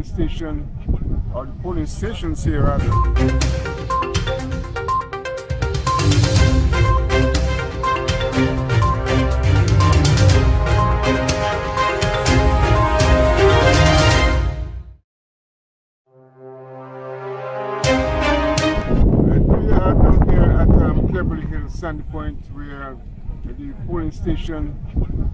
polling station, or the polling stations here rather. Down here at Cleverly Hills Sandy Point, where the polling station,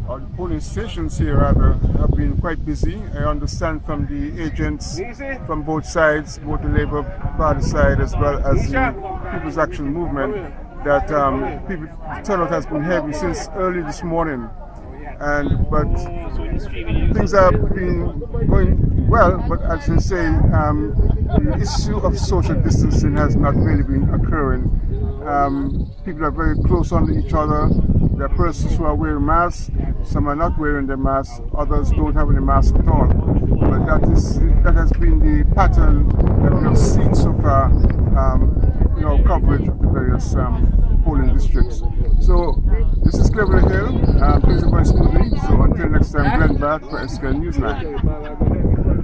or the polling stations here rather, have been quite busy. I understand from the agents from both sides, both the Labour Party side as well as the People's Action Movement, that turnout has been heavy since early this morning. But things have been going well, but as you say, the issue of social distancing has not really been occurring. People are very close on each other. There are persons who are wearing masks, some are not wearing their masks, others don't have any masks at all. But that has been the pattern that we have seen so far, coverage of the various polling districts. So this is Cleverly Hill, things are going smoothly. So until next time, Glenn back for SK Newsline.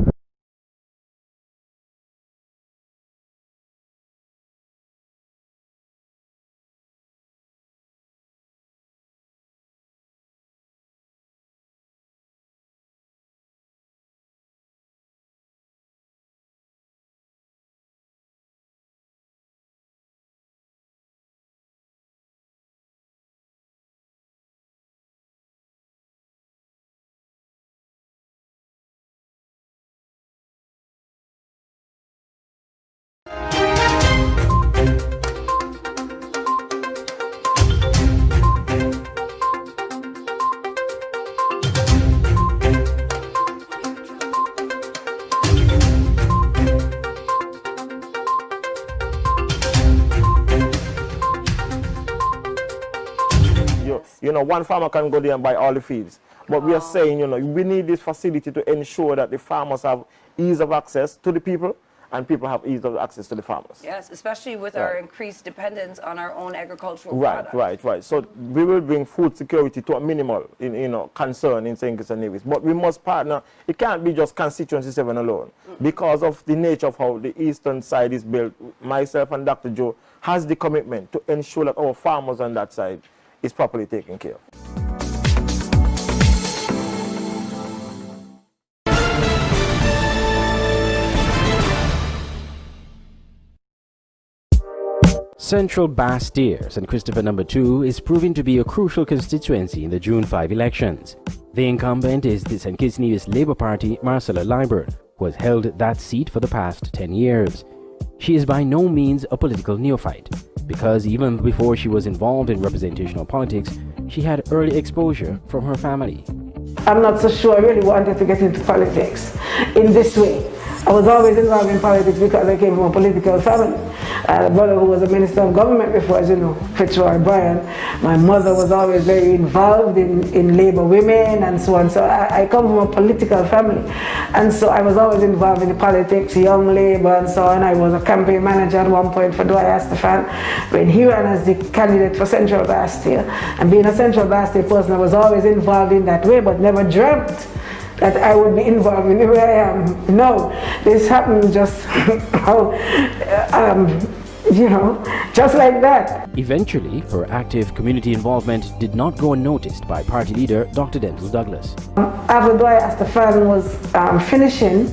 One farmer can go there and buy all the feeds. But we are saying, we need this facility to ensure that the farmers have ease of access to the people and people have ease of access to the farmers. Yes, especially with our increased dependence on our own agricultural products. Right. So we will bring food security to a minimal concern in St. Kitts and Nevis. But we must partner. It can't be just Constituency 7 alone. Because of the nature of how the eastern side is built, myself and Dr. Joe has the commitment to ensure that our farmers on that side is properly taken care of. Central Bastille, St. Christopher No. 2 is proving to be a crucial constituency in the June 5 elections. The incumbent is the St. Kitts Nevis Labour Party, Marcella Liebert, who has held that seat for the past 10 years. She is by no means a political neophyte, because even before she was involved in representational politics, she had early exposure from her family. I'm not so sure I really wanted to get into politics in this way. I was always involved in politics because I came from a political family. I had a brother who was a minister of government before, as you know, Fitzroy Bryan. My mother was always very involved in labor women and so on. So I come from a political family. And so I was always involved in politics, young labor and so on. I was a campaign manager at one point for Dwight Astafan when he ran as the candidate for Central Bastille. And being a Central Bastille person, I was always involved in that way, but never dreamt that I would be involved in the way I am. No, this happened just just like that. Eventually, her active community involvement did not go unnoticed by party leader Dr. Denzel Douglas. After Dwight Astafan was finishing,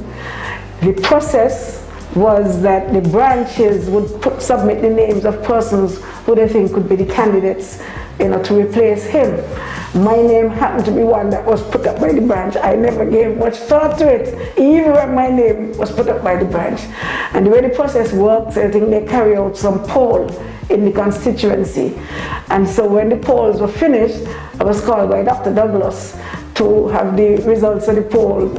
the process was that the branches would submit the names of persons who they think could be the candidates to replace him. My name happened to be one that was put up by the branch. I never gave much thought to it, even when my name was put up by the branch. And the way the process works, I think they carry out some poll in the constituency. And so when the polls were finished, I was called by Dr. Douglas to have the results of the poll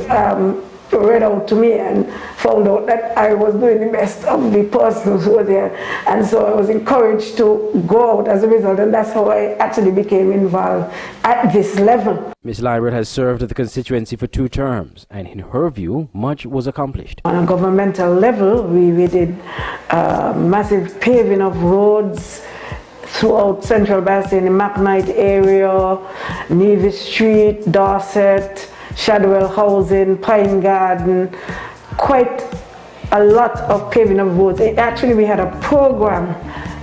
read out to me, and found out that I was doing the best of the persons who were there. And so I was encouraged to go out as a result, and that's how I actually became involved at this level. Ms. Liebert has served the constituency for 2 terms, and in her view, much was accomplished. On a governmental level, we did massive paving of roads throughout Central Bastille, in the McKnight area, Nevis Street, Dorset, Shadwell Housing, Pine Garden, quite a lot of paving of roads. Actually, we had a program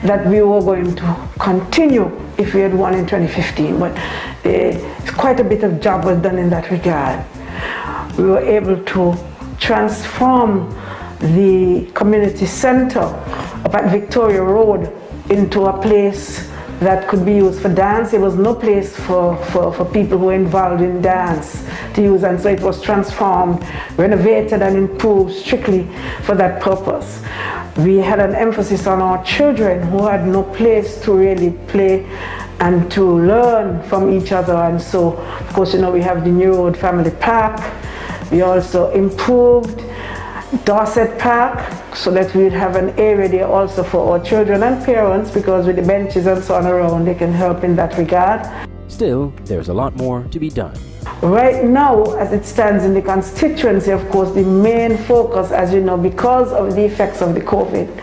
that we were going to continue if we had won in 2015, but quite a bit of job was done in that regard. We were able to transform the community center up at Victoria Road into a place that could be used for dance. There was no place for people who were involved in dance to use, and so it was transformed, renovated and improved strictly for that purpose. We had an emphasis on our children who had no place to really play and to learn from each other, and so of course, you know, we have the New Road Family Park. We also improved Dorset Park so that we'd have an area there also for our children and parents, because with the benches and so on around, they can help in that regard. Still, there's a lot more to be done. Right now, as it stands in the constituency, of course, the main focus, as you know, because of the effects of the COVID,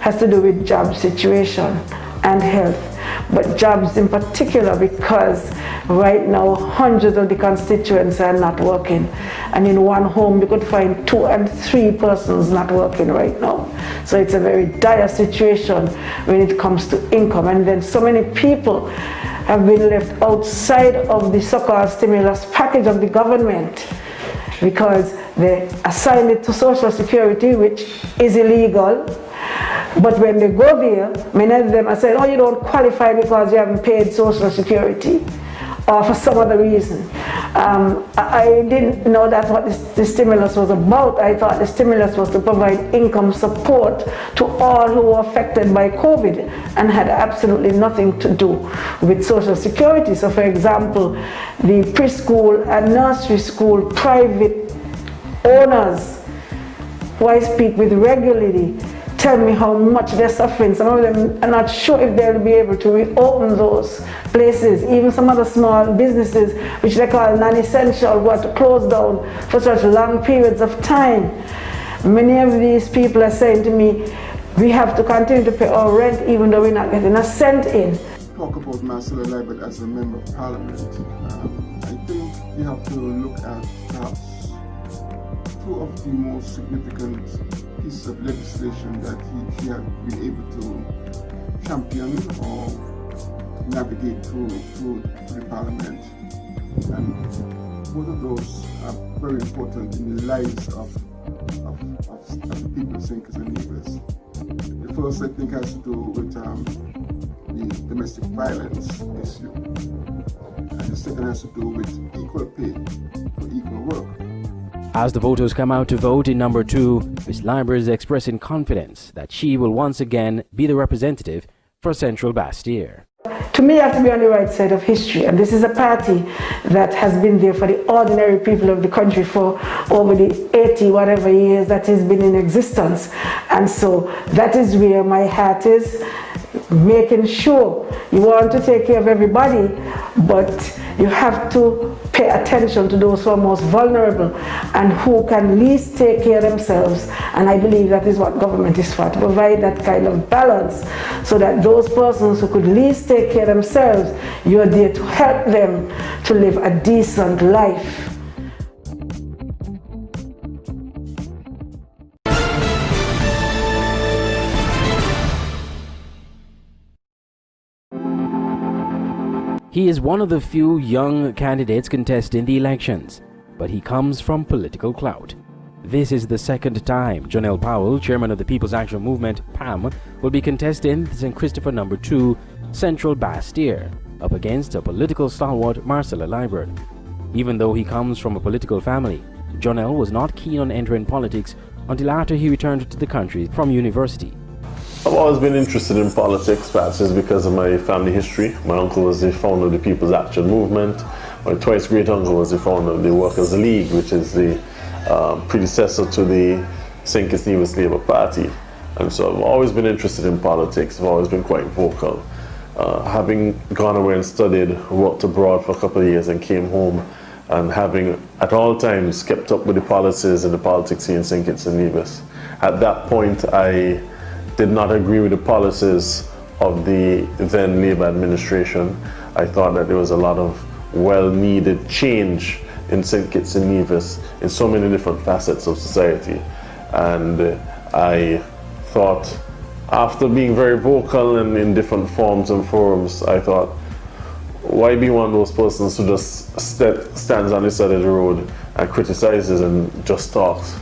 has to do with job situation and health. But jobs in particular, because right now hundreds of the constituents are not working, and in one home you could find 2 and 3 persons not working right now. So it's a very dire situation when it comes to income, and then so many people have been left outside of the so-called stimulus package of the government because they assigned it to Social Security, which is illegal. But when they go there, many of them are saying, oh, you don't qualify because you haven't paid Social Security, or for some other reason. I didn't know that's what the stimulus was about. I thought the stimulus was to provide income support to all who were affected by COVID and had absolutely nothing to do with Social Security. So for example, the preschool and nursery school private owners who I speak with regularly tell me how much they're suffering. Some of them are not sure if they'll be able to reopen those places. Even some other small businesses, which they call non-essential, who have to close down for such long periods of time. Many of these people are saying to me, we have to continue to pay our rent even though we're not getting a cent in. Talk about Marcella Liebert as a member of parliament. I think you have to look at perhaps 2 of the most significant pieces of legislation that he had been able to champion or navigate through the parliament. And both of those are very important in the lives of the people of St. Kitts and Nevis. The first, I think, has to do with the domestic violence issue. And the second has to do with equal pay for equal work. As the voters come out to vote in number 2, Ms. Liebert is expressing confidence that she will once again be the representative for Central Bastille. To me, you have to be on the right side of history, and this is a party that has been there for the ordinary people of the country for over the 80 whatever years that has been in existence. And so that is where my heart is, making sure you want to take care of everybody, but you have to pay attention to those who are most vulnerable and who can least take care of themselves. And I believe that is what government is for, to provide that kind of balance so that those persons who could least take care of themselves, you are there to help them to live a decent life. He is one of the few young candidates contesting the elections, but he comes from political clout. This is the second time Jonelle Powell, chairman of the People's Action Movement, PAM, will be contesting the St. Christopher No. 2 Central Bastille up against a political stalwart Marcella Liebert. Even though he comes from a political family, Jonelle was not keen on entering politics until after he returned to the country from university. I've always been interested in politics, perhaps it's because of my family history. My uncle was the founder of the People's Action Movement. My twice great uncle was the founder of the Workers' League, which is the predecessor to the St. Kitts Nevis Labour Party. And so I've always been interested in politics. I've always been quite vocal. Having gone away and studied, worked abroad for a couple of years and came home, and having at all times kept up with the policies and the politics here in St. Kitts and Nevis. At that point, I did not agree with the policies of the then Labour administration. I thought that there was a lot of well-needed change in St. Kitts and Nevis in so many different facets of society. And I thought, after being very vocal and in different forms and forums, I thought, why be one of those persons who just stands on the side of the road and criticizes and just talks?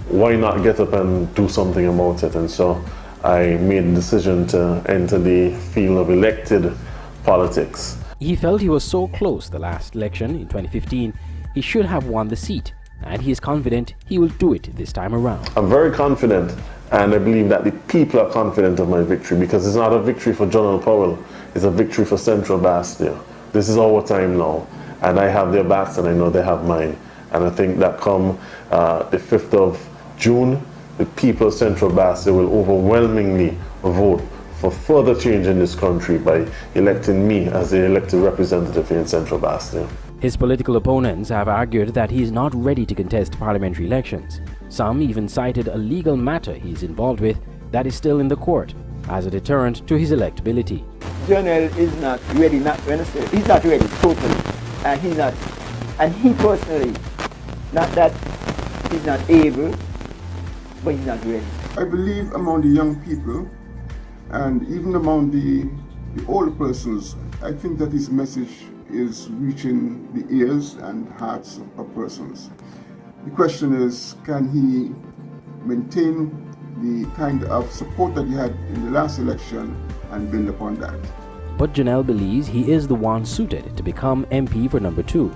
Why not get up and do something about it? And so I made the decision to enter the field of elected politics. He felt he was so close the last election in 2015, he should have won the seat, and he is confident he will do it this time around. I'm very confident, and I believe that the people are confident of my victory, because it's not a victory for General Powell, it's a victory for Central Bastille. This is our time now, and I have their backs and I know they have mine. And I think that come the 5th of June, the people of Central Bastille will overwhelmingly vote for further change in this country by electing me as the elected representative here in Central Bastille. His political opponents have argued that he is not ready to contest parliamentary elections. Some even cited a legal matter he is involved with that is still in the court as a deterrent to his electability. General is not ready, he's not ready totally, and he personally, not that he's not able, but he's not ready. I believe among the young people and even among the older persons, I think that his message is reaching the ears and hearts of persons. The question is, can he maintain the kind of support that he had in the last election and build upon that? But Janelle believes he is the one suited to become MP for number 2.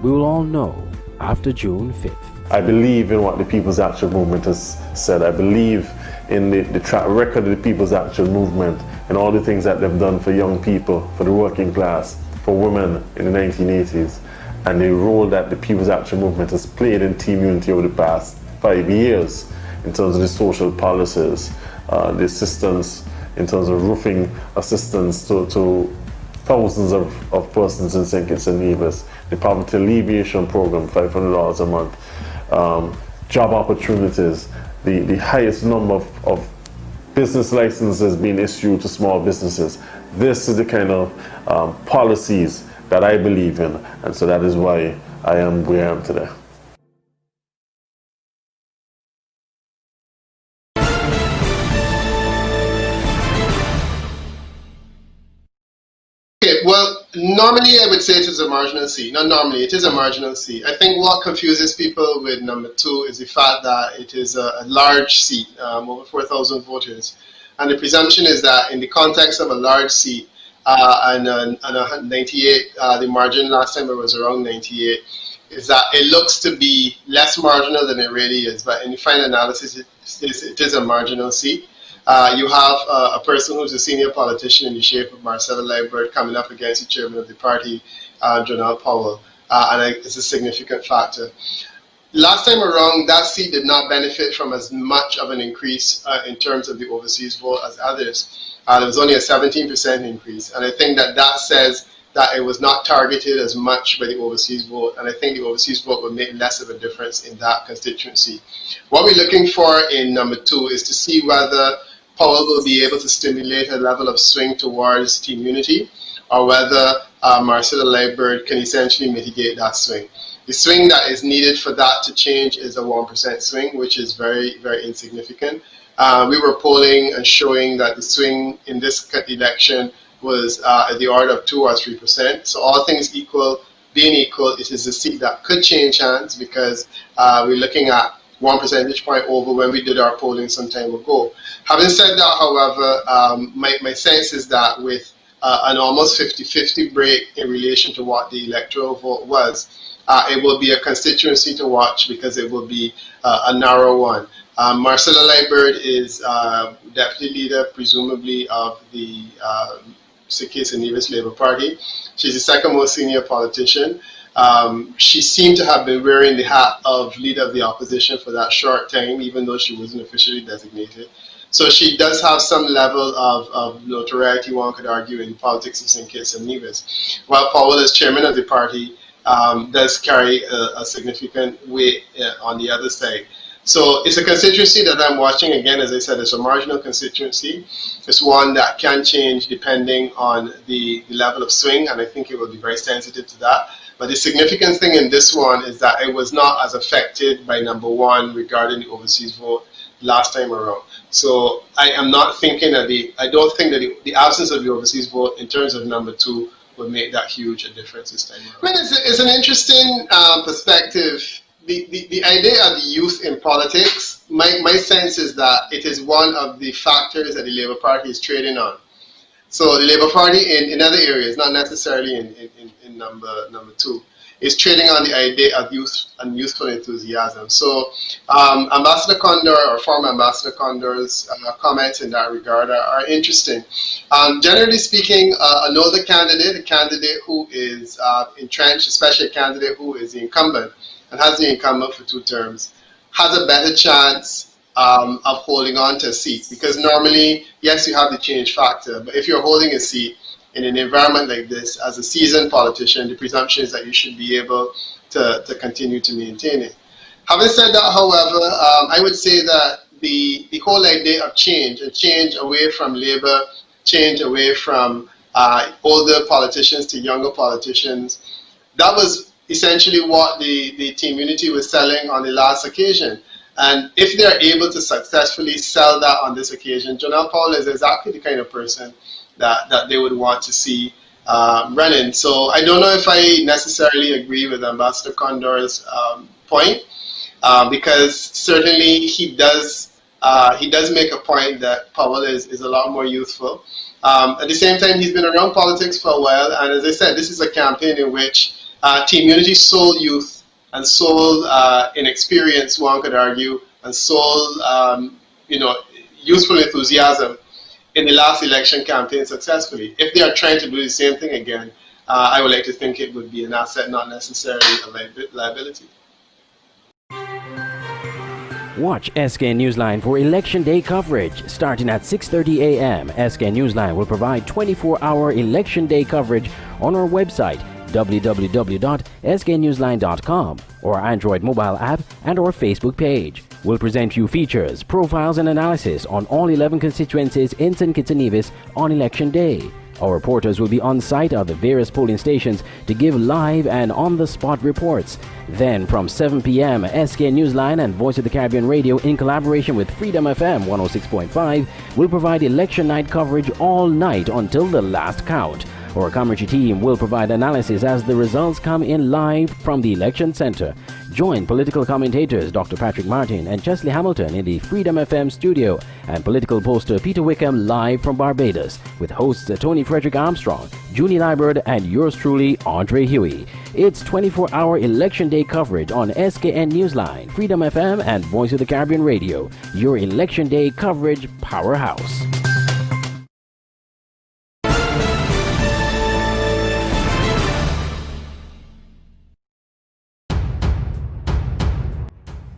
We will all know after June 5th. I believe in what the People's Action Movement has said. I believe in the track record of the People's Action Movement and all the things that they've done for young people, for the working class, for women in the 1980s, and the role that the People's Action Movement has played in team unity over the past 5 years in terms of the social policies, the assistance in terms of roofing assistance to thousands of persons in St. Kitts and Nevis, the poverty alleviation program, $500 a month, job opportunities, the highest number of business licenses being issued to small businesses. This is the kind of policies that I believe in, and so that is why I am where I am today. Okay, well, normally I would say it is a marginal seat. Not normally, it is a marginal seat. I think what confuses people with number 2 is the fact that it is a large seat, over 4,000 voters. And the presumption is that in the context of a large seat, and 98, the margin last time it was around 98, is that it looks to be less marginal than it really is. But in the final analysis, it is a marginal seat. You have a person who's a senior politician in the shape of Marcella Liebert coming up against the chairman of the party, Janelle Powell, and it's a significant factor. Last time around, that seat did not benefit from as much of an increase in terms of the overseas vote as others. There was only a 17% increase, and I think that says that it was not targeted as much by the overseas vote, and I think the overseas vote will make less of a difference in that constituency. What we're looking for in number 2 is to see whether Powell will be able to stimulate a level of swing towards team unity, or whether Marcella Liebert can essentially mitigate that swing. The swing that is needed for that to change is a 1% swing, which is very, very insignificant. We were polling and showing that the swing in this election was at the order of 2 or 3%. So all things being equal, it is a seat that could change hands, because we're looking at 1 percentage point over when we did our polling some time ago. Having said that, however, my sense is that with an almost 50-50 break in relation to what the electoral vote was, it will be a constituency to watch, because it will be a narrow one. Marcella Liebert is deputy leader, presumably, of the St. Kitts and Nevis Labour Party. She's the second most senior politician. She seemed to have been wearing the hat of leader of the opposition for that short time, even though she wasn't officially designated. So she does have some level of notoriety, one could argue, in politics of St. Kitts and Nevis. While Powell, as chairman of the party, does carry a significant weight on the other side. So it's a constituency that I'm watching. Again, as I said, it's a marginal constituency. It's one that can change depending on the level of swing, and I think it will be very sensitive to that. But the significant thing in this one is that it was not as affected by number 1 regarding the overseas vote last time around. So I am not thinking that I don't think that the absence of the overseas vote in terms of number 2 would make that huge a difference this time around. I mean, it's an interesting perspective. The idea of youth in politics, my sense is that it is one of the factors that the Labour Party is trading on. So the Labour Party in other areas, not necessarily in number 2, is trading on the idea of youth and youthful enthusiasm. So Ambassador Condor, or former Ambassador Condor's comments in that regard are interesting. Generally speaking, an older candidate, a candidate who is entrenched, especially a candidate who is the incumbent and has the incumbent for 2 terms, has a better chance of holding on to a seat. Because normally, yes, you have the change factor, but if you're holding a seat in an environment like this, as a seasoned politician, the presumption is that you should be able to continue to maintain it. Having said that, however, I would say that the whole idea of change, a change away from Labour, change away from older politicians to younger politicians, that was essentially what the team Unity was selling on the last occasion. And if they're able to successfully sell that on this occasion, Jonelle Powell is exactly the kind of person that they would want to see running. So I don't know if I necessarily agree with Ambassador Condor's point, because certainly he does make a point that Powell is a lot more youthful. At the same time, he's been around politics for a while, and as I said, this is a campaign in which Team Unity sold youth and sold inexperience, one could argue, and sold youthful enthusiasm in the last election campaign successfully. If they are trying to do the same thing again, I would like to think it would be an asset, not necessarily a liability. Watch SK Newsline for Election Day coverage. Starting at 6:30 a.m., SK Newsline will provide 24-hour Election Day coverage on our website, www.sknewsline.com, or our Android mobile app and our Facebook page. We'll present you features, profiles and analysis on all 11 constituencies in St. Kitts and Nevis on Election Day. Our reporters will be on site at the various polling stations to give live and on-the-spot reports. Then from 7 p.m., SK Newsline and Voice of the Caribbean Radio, in collaboration with Freedom FM 106.5, will provide election night coverage all night until the last count. Our commentary team will provide analysis as the results come in live from the election center. Join political commentators Dr. Patrick Martin and Chesley Hamilton in the Freedom FM studio, and political poster Peter Wickham live from Barbados, with hosts Tony Frederick Armstrong, Junie Liburd, and yours truly, Andre Huey. It's 24-hour Election Day coverage on SKN Newsline, Freedom FM, and Voice of the Caribbean Radio, your Election Day coverage powerhouse.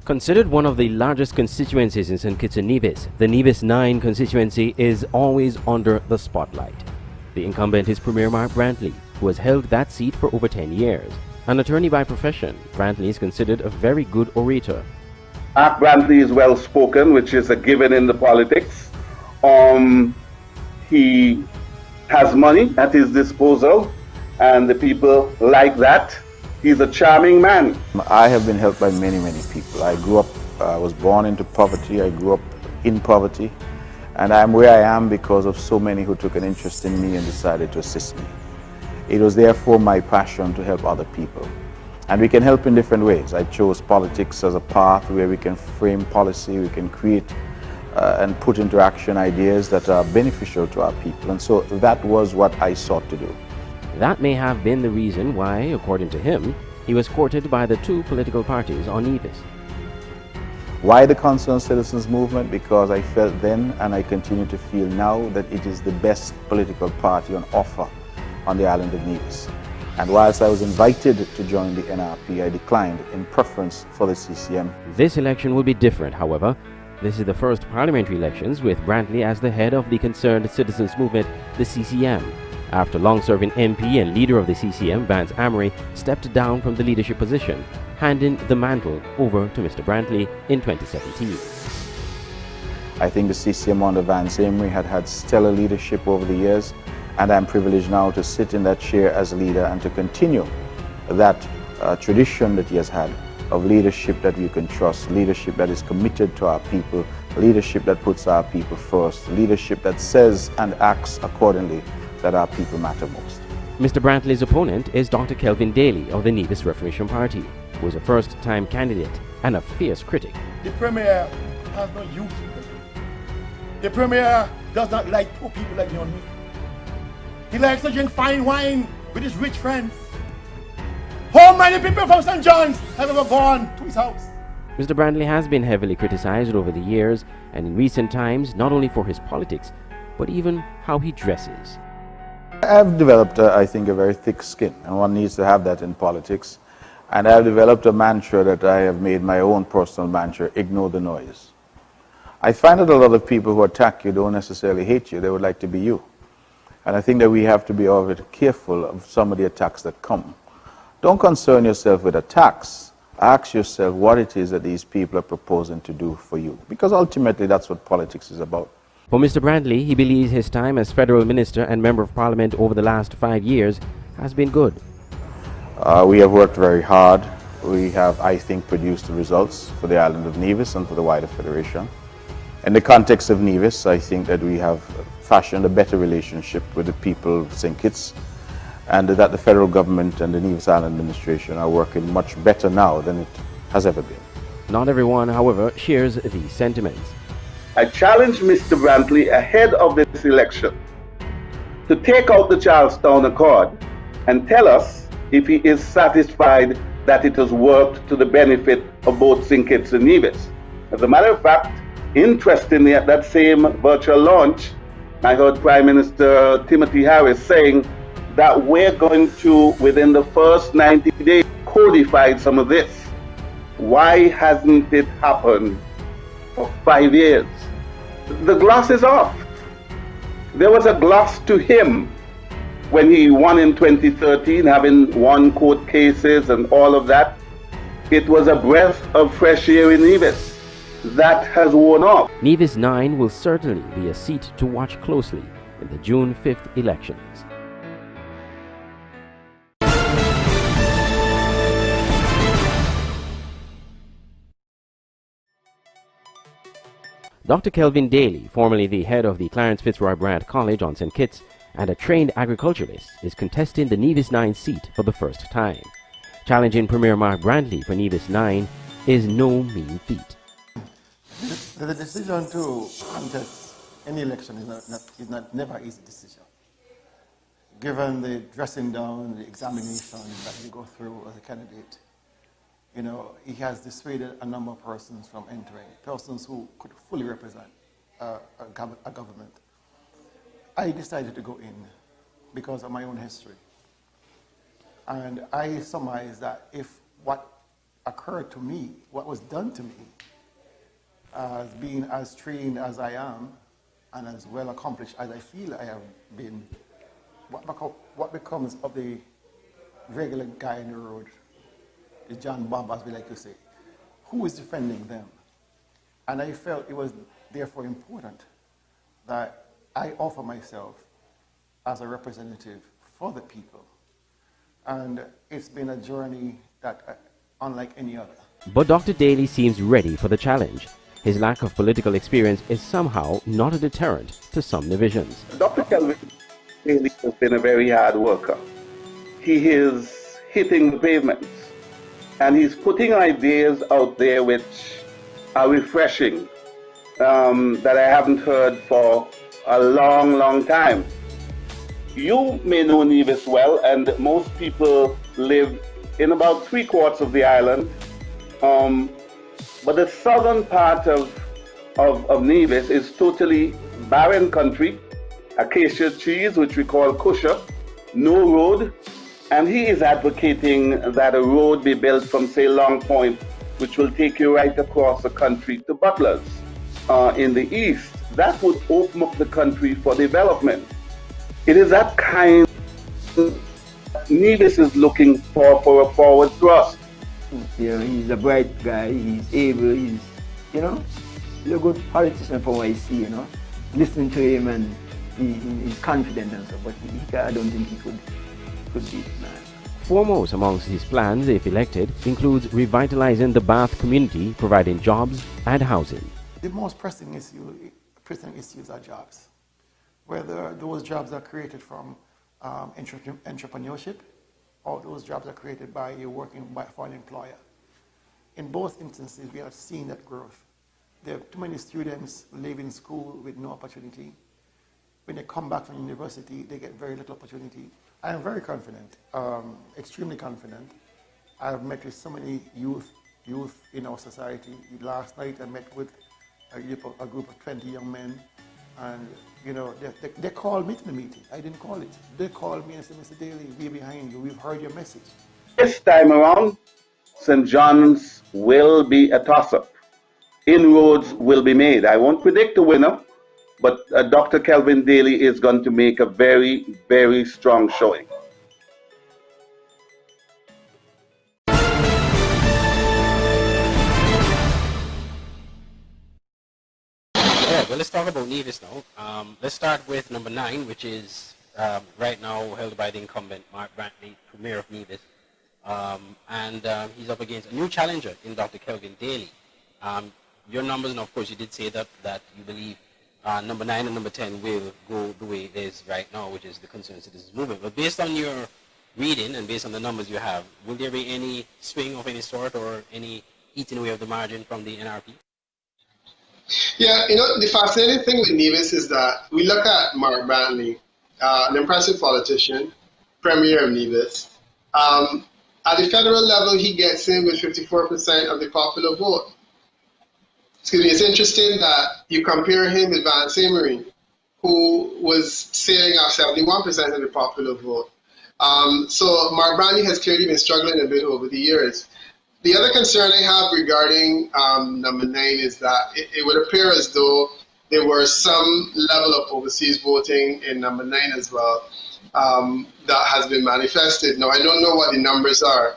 Considered one of the largest constituencies in St. Kitts and Nevis, the Nevis 9 constituency is always under the spotlight. The incumbent is Premier Mark Brantley, who has held that seat for over 10 years. An attorney by profession, Brantley is considered a very good orator. Mark Brantley is well spoken, which is a given in the politics. He has money at his disposal, and the people like that. He's a charming man. I have been helped by many people. I was born into poverty, I grew up in poverty, and I'm where I am because of so many who took an interest in me and decided to assist me. It was therefore my passion to help other people. And we can help in different ways. I chose politics as a path where we can frame policy, we can create and put into action ideas that are beneficial to our people. And so that was what I sought to do. That may have been the reason why, according to him, he was courted by the 2 political parties on Nevis. Why the Concerned Citizens Movement? Because I felt then, and I continue to feel now, that it is the best political party on offer on the island of Nevis. And whilst I was invited to join the NRP, I declined in preference for the CCM. This election will be different, however. This is the first parliamentary elections with Brantley as the head of the Concerned Citizens Movement, the CCM, after long-serving MP and leader of the CCM, Vance Amory, stepped down from the leadership position, handing the mantle over to Mr. Brantley in 2017. I think the CCM under Vance Amory had stellar leadership over the years, and I'm privileged now to sit in that chair as leader and to continue that tradition that he has had of leadership that we can trust, leadership that is committed to our people, leadership that puts our people first, leadership that says and acts accordingly that our people matter most. Mr. Brantley's opponent is Dr. Kelvin Daly of the Nevis Reformation Party, who is a first-time candidate and a fierce critic. The Premier has no youth. The Premier does not like poor people like you and me. He likes to drink fine wine with his rich friends. How many people from St. John's have ever gone to his house? Mr. Brantley has been heavily criticized over the years and in recent times, not only for his politics, but even how he dresses. I've developed, I think, a very thick skin, and one needs to have that in politics. And I've developed a mantra that I have made my own personal mantra: ignore the noise. I find that a lot of people who attack you don't necessarily hate you, they would like to be you. And I think that we have to be always careful of some of the attacks that come. Don't concern yourself with attacks. Ask yourself what it is that these people are proposing to do for you, because ultimately that's what politics is about. For Mr. Brantley, he believes his time as federal minister and member of parliament over the last 5 years has been good. We have worked very hard. We have, I think, produced the results for the island of Nevis and for the wider federation. In the context of Nevis, I think that we have fashioned a better relationship with the people of St. Kitts, and that the federal government and the Nevis Island administration are working much better now than it has ever been. Not everyone, however, shares these sentiments. I challenge Mr. Brantley ahead of this election to take out the Charlestown Accord and tell us if he is satisfied that it has worked to the benefit of both St. Kitts and Nevis. As a matter of fact, interestingly, at that same virtual launch, I heard Prime Minister Timothy Harris saying that we're going to, within the first 90 days, codify some of this. Why hasn't it happened for 5 years? The gloss is off. There was a gloss to him when he won in 2013, having won court cases and all of that. It was a breath of fresh air in Nevis. That has worn off. Nevis 9 will certainly be a seat to watch closely in the June 5th elections. Dr. Kelvin Daly, formerly the head of the Clarence Fitzroy Bryant College on St. Kitts and a trained agriculturalist, is contesting the Nevis 9 seat for the first time. Challenging Premier Mark Brantley for Nevis 9 is no mean feat. The decision to contest any election is never an easy decision. Given the dressing down, the examination that you go through as a candidate, you know, he has dissuaded a number of persons from entering, persons who could fully represent a government. I decided to go in because of my own history. And I surmise that if what occurred to me, what was done to me, as being as trained as I am and as well accomplished as I feel I have been, what becomes of the regular guy in the road, the John Bob, as we like to say? Who is defending them? And I felt it was therefore important that I offer myself as a representative for the people. And it's been a journey that unlike any other. But Dr. Daly seems ready for the challenge. His lack of political experience is somehow not a deterrent to some divisions. Dr. Kelvin Daly has been a very hard worker. He is hitting the pavements, and he's putting ideas out there which are refreshing, that I haven't heard for a long, long time. You may know Nevis well, and most people live in about 3/4 of the island. But the southern part of Nevis is totally barren country, acacia trees, which we call kusha, no road, and he is advocating that a road be built from, say, Long Point, which will take you right across the country to Butlers in the east. That would open up the country for development. It is that kind Nevis is looking for a forward thrust. You know, he's a bright guy, he's able, he's, you know, he's a good politician from what I see, you know. Listen to him and he's confident and so, but I don't think he could beat man. Foremost amongst his plans, if elected, includes revitalizing the Bath community, providing jobs and housing. The most pressing issues are jobs. Whether those jobs are created from entrepreneurship or those jobs are created by you working for an employer. In both instances, we are seeing that growth. There are too many students leaving school with no opportunity. When they come back from university, they get very little opportunity. I am very confident, extremely confident. I have met with so many youth in our society. Last night I met with a group of 20 young men, and you know, they called me to the meeting. I didn't call it. They called me and said, Mr. Daly, we're behind you. We've heard your message. This time around, St. John's will be a toss-up. Inroads will be made. I won't predict a winner, but Dr. Kelvin Daly is going to make a very, very strong showing. Well, let's talk about Nevis now. Let's start with number 9, which is right now held by the incumbent Mark Brantley, Premier of Nevis. He's up against a new challenger in Dr. Kelvin Daly. Your numbers, and of course you did say that you believe number 9 and number 10 will go the way it is right now, which is the Concerned Citizens Movement. But based on your reading and based on the numbers you have, will there be any swing of any sort or any eating away of the margin from the NRP? Yeah, you know, the fascinating thing with Nevis is that we look at Mark Brantley, an impressive politician, Premier of Nevis. At the federal level, he gets in with 54% of the popular vote. Excuse me, it's interesting that you compare him with Van Semerin, who was sailing off 71% of the popular vote. So Mark Brantley has clearly been struggling a bit over the years. The other concern I have regarding number 9 is that it would appear as though there were some level of overseas voting in number 9 as well that has been manifested. Now, I don't know what the numbers are,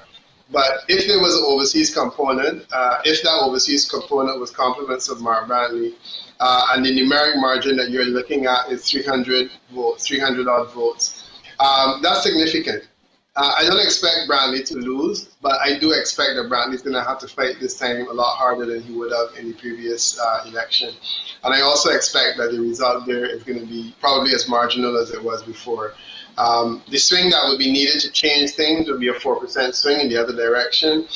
but if there was an overseas component, if that overseas component was compliments of Mark Brantley, and the numeric margin that you're looking at is 300 votes, 300 odd votes, that's significant. I don't expect Brantley to lose, but I do expect that Brantley's going to have to fight this time a lot harder than he would have in the previous election. And I also expect that the result there is going to be probably as marginal as it was before. The swing that would be needed to change things would be a 4% swing in the other direction.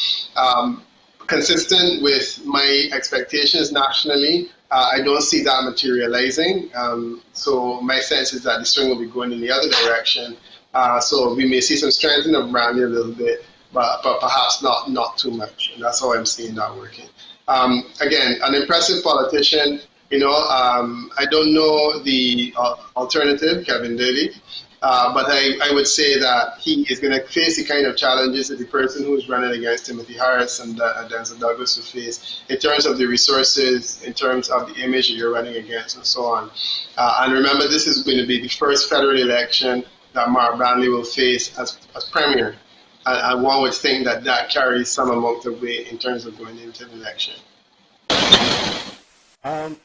Consistent with my expectations nationally, I don't see that materializing. So my sense is that the swing will be going in the other direction. So we may see some strengthening of Brantley a little bit, but perhaps not too much. And that's how I'm seeing that working. Again, an impressive politician. You know, I don't know the alternative, Kevin Daly, but I would say that he is going to face the kind of challenges that the person who is running against Timothy Harris and Denzel Douglas will face in terms of the resources, in terms of the image that you're running against, and so on. And remember, this is going to be the first federal election that Mark Brantley will face as Premier. And one would think that that carries some amount of weight in terms of going into the election.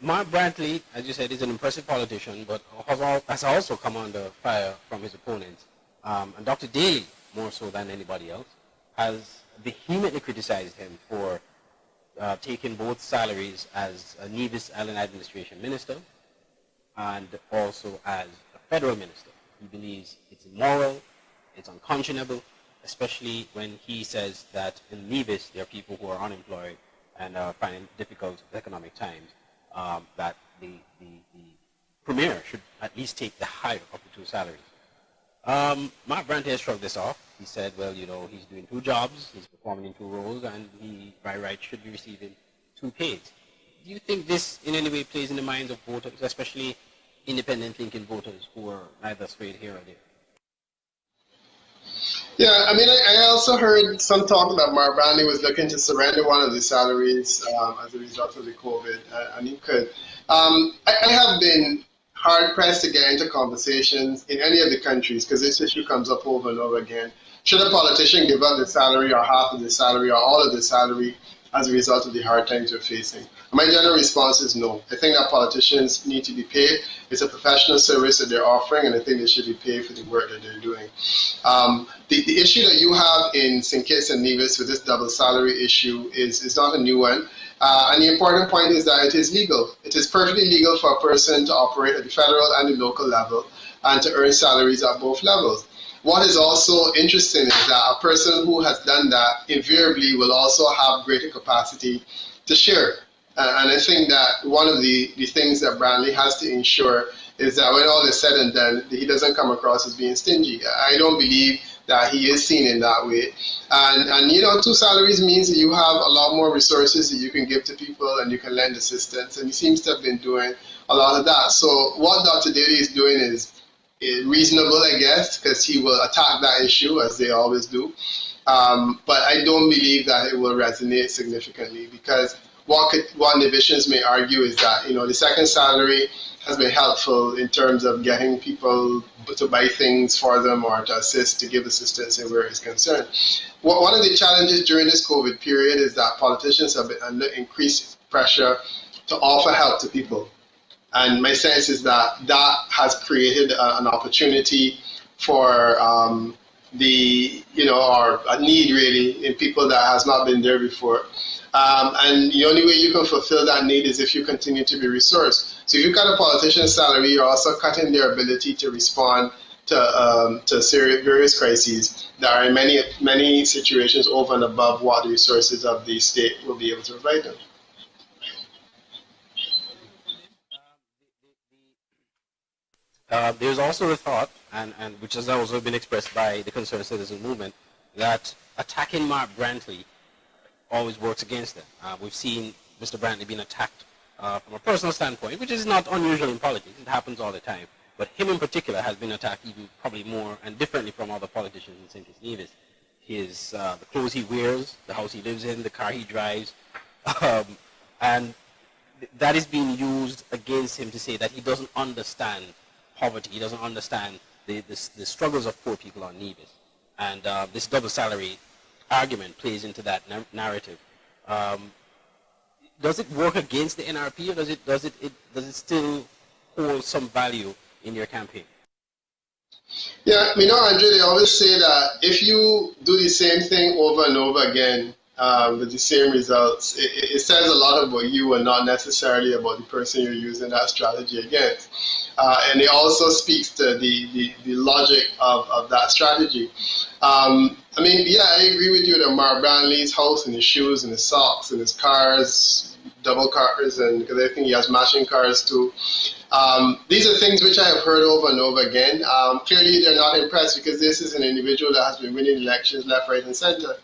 Mark Brantley, as you said, is an impressive politician, but has also come under fire from his opponents. And Dr. Daly, more so than anybody else, has vehemently criticized him for taking both salaries as a Nevis Island Administration Minister and also as a federal minister. He believes it's immoral, it's unconscionable, especially when he says that in Nevis there are people who are unemployed and are finding difficult economic times, that the Premier should at least take the higher of the two salaries. Mark Brantley has shrugged this off. He said, well, you know, he's doing 2 jobs, he's performing in 2 roles, and he, by right, should be receiving 2 pays. Do you think this in any way plays in the minds of voters, especially independent thinking voters who are neither swayed here or there? Yeah, I mean, I also heard some talk that Mark Brantley was looking to surrender one of the salaries as a result of the COVID, and he could. I have been hard-pressed to get into conversations in any of the countries because this issue comes up over and over again. Should a politician give up the salary or half of the salary or all of the salary as a result of the hard times we're facing? My general response is no. I think that politicians need to be paid. It's a professional service that they're offering, and I think they should be paid for the work that they're doing. The issue that you have in St. Kitts and Nevis with this double salary issue is not a new one. And the important point is that it is legal. It is perfectly legal for a person to operate at the federal and the local level and to earn salaries at both levels. What is also interesting is that a person who has done that invariably will also have greater capacity to share. And I think that one of the things that Brantley has to ensure is that when all is said and done, he doesn't come across as being stingy. I don't believe that he is seen in that way. And you know, 2 salaries means that you have a lot more resources that you can give to people and you can lend assistance. And he seems to have been doing a lot of that. So what Dr. Daly is doing is reasonable, I guess, because he will attack that issue as they always do. But I don't believe that it will resonate significantly, because what divisions may argue is that, you know, the second salary has been helpful in terms of getting people to buy things for them or to assist, to give assistance in where it's concerned. One of the challenges during this COVID period is that politicians have been under increased pressure to offer help to people. And my sense is that that has created an opportunity for or a need really in people that has not been there before. And the only way you can fulfill that need is if you continue to be resourced. So if you cut a politician's salary, you're also cutting their ability to respond to various crises that are in many situations over and above what the resources of the state will be able to provide them. There's also a thought, and which has also been expressed by the concerned citizen movement, that attacking Mark Brantley always works against them. We've seen Mr. Brantley being attacked from a personal standpoint, which is not unusual in politics. It happens all the time. But him in particular has been attacked even probably more and differently from other politicians in St. Kitts Nevis. The clothes he wears, the house he lives in, the car he drives, and that is being used against him to say that he doesn't understand poverty. He doesn't understand the struggles of poor people on Nevis. And this double salary argument plays into that narrative. Does it work against the NRP, or does it still hold some value in your campaign? Yeah, Andre, they always say that if you do the same thing over and over again with the same results, it says a lot about you and not necessarily about the person you're using that strategy against. And it also speaks to the logic of that strategy. I agree with you that Mark Brantley's house and his shoes and his socks and his cars, double cars, and because I think he has matching cars too. These are things which I have heard over and over again. Clearly, they're not impressed because this is an individual that has been winning elections left, right, and center.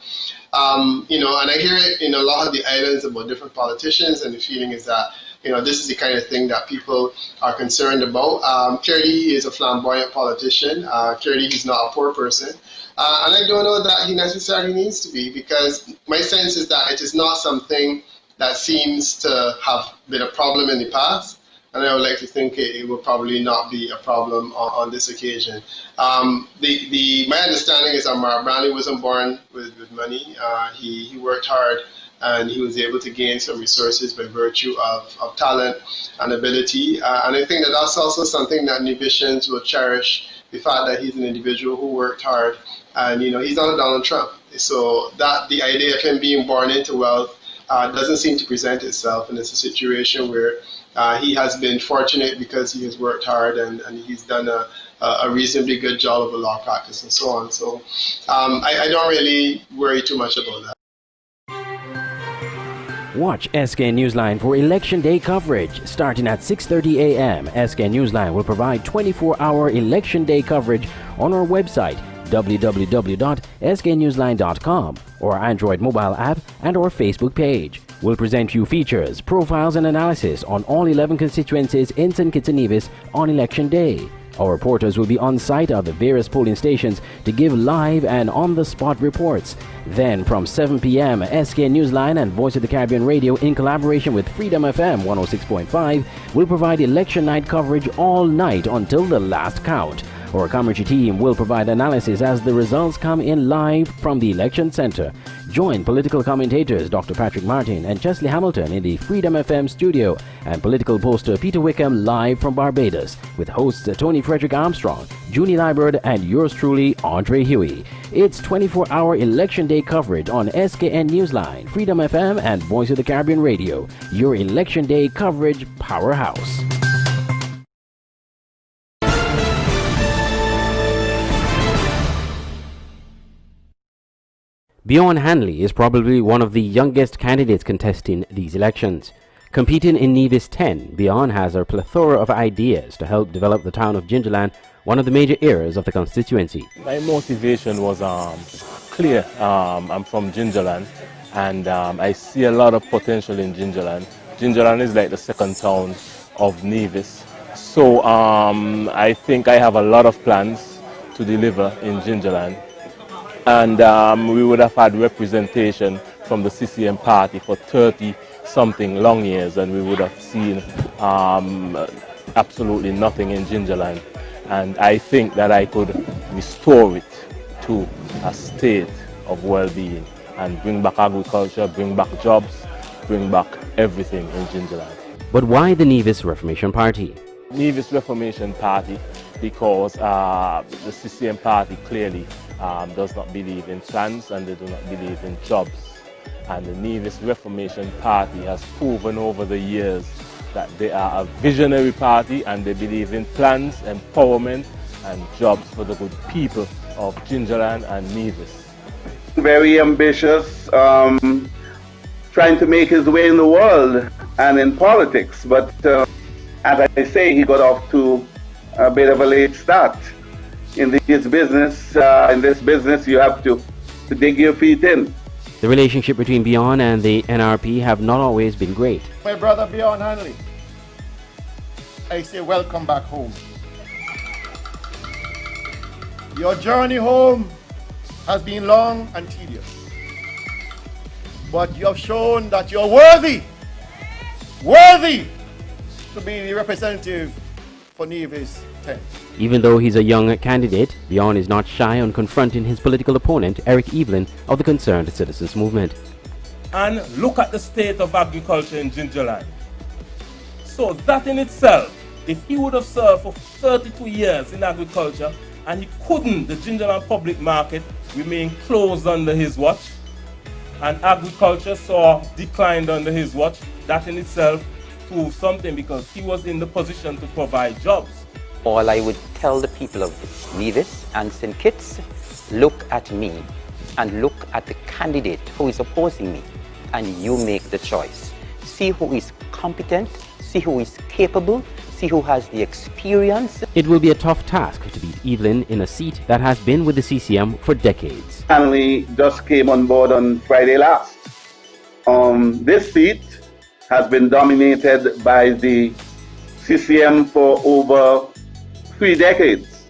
And I hear it in a lot of the islands about different politicians, and the feeling is that, this is the kind of thing that people are concerned about. Clearly, he is a flamboyant politician. Clearly, he's not a poor person. And I don't know that he necessarily needs to be, because my sense is that it is not something that seems to have been a problem in the past. And I would like to think it will probably not be a problem on this occasion. My understanding is that Mark Brantley wasn't born with money. He worked hard, and he was able to gain some resources by virtue of talent and ability. And I think that that's also something that Nevisians will cherish, the fact that he's an individual who worked hard. And, he's not a Donald Trump. So that the idea of him being born into wealth doesn't seem to present itself. And it's a situation where he has been fortunate because he has worked hard and he's done a reasonably good job of a law practice and so on. So I don't really worry too much about that. Watch SK Newsline for Election Day coverage. Starting at 6:30 a.m., SK Newsline will provide 24-hour Election Day coverage on our website, www.sknewsline.com, or our Android mobile app and our Facebook page. We'll present you features, profiles and analysis on all 11 constituencies in St. Kitts and Nevis on Election Day. Our reporters will be on site at the various polling stations to give live and on-the-spot reports. Then from 7 p.m., SK Newsline and Voice of the Caribbean Radio, in collaboration with Freedom FM 106.5, will provide election night coverage all night until the last count. Our commentary team will provide analysis as the results come in live from the election center. Join political commentators Dr. Patrick Martin and Chesley Hamilton in the Freedom FM studio and political poster Peter Wickham live from Barbados with hosts Tony Frederick Armstrong, Junie Liburd, and yours truly, Andre Huey. It's 24-hour election day coverage on SKN Newsline, Freedom FM, and Voice of the Caribbean Radio, your election day coverage powerhouse. Bjorn Hanley is probably one of the youngest candidates contesting these elections. Competing in Nevis 10, Bjorn has a plethora of ideas to help develop the town of Gingerland, one of the major areas of the constituency. My motivation was clear. I'm from Gingerland, and I see a lot of potential in Gingerland. Gingerland is like the second town of Nevis. So I think I have a lot of plans to deliver in Gingerland. And we would have had representation from the CCM party for 30-something long years, and we would have seen absolutely nothing in Gingerland. And I think that I could restore it to a state of well-being and bring back agriculture, bring back jobs, bring back everything in Gingerland. But why the Nevis Reformation Party? Nevis Reformation Party because the CCM party clearly does not believe in plans and they do not believe in jobs. And the Nevis Reformation Party has proven over the years that they are a visionary party and they believe in plans, empowerment and jobs for the good people of Gingerland and Nevis. Very ambitious, trying to make his way in the world and in politics, but as I say, he got off to a bit of a late start. In this business, you have to dig your feet in. The relationship between Bjorn and the NRP have not always been great. My brother Bjorn Hanley, I say welcome back home. Your journey home has been long and tedious, but you have shown that you're worthy to be the representative for Nevis 10. Even though he's a young candidate, Bjorn is not shy on confronting his political opponent, Eric Evelyn, of the Concerned Citizens Movement. And look at the state of agriculture in Gingerland. So that in itself, if he would have served for 32 years in agriculture and he couldn't, the Gingerland public market remained closed under his watch and agriculture saw declined under his watch, that in itself proved something because he was in the position to provide jobs. All I would tell the people of Nevis and St. Kitts, look at me and look at the candidate who is opposing me and you make the choice. See who is competent, see who is capable, see who has the experience. It will be a tough task to beat Evelyn in a seat that has been with the CCM for decades. Hanley just came on board on Friday last. This seat has been dominated by the CCM for over 3 decades.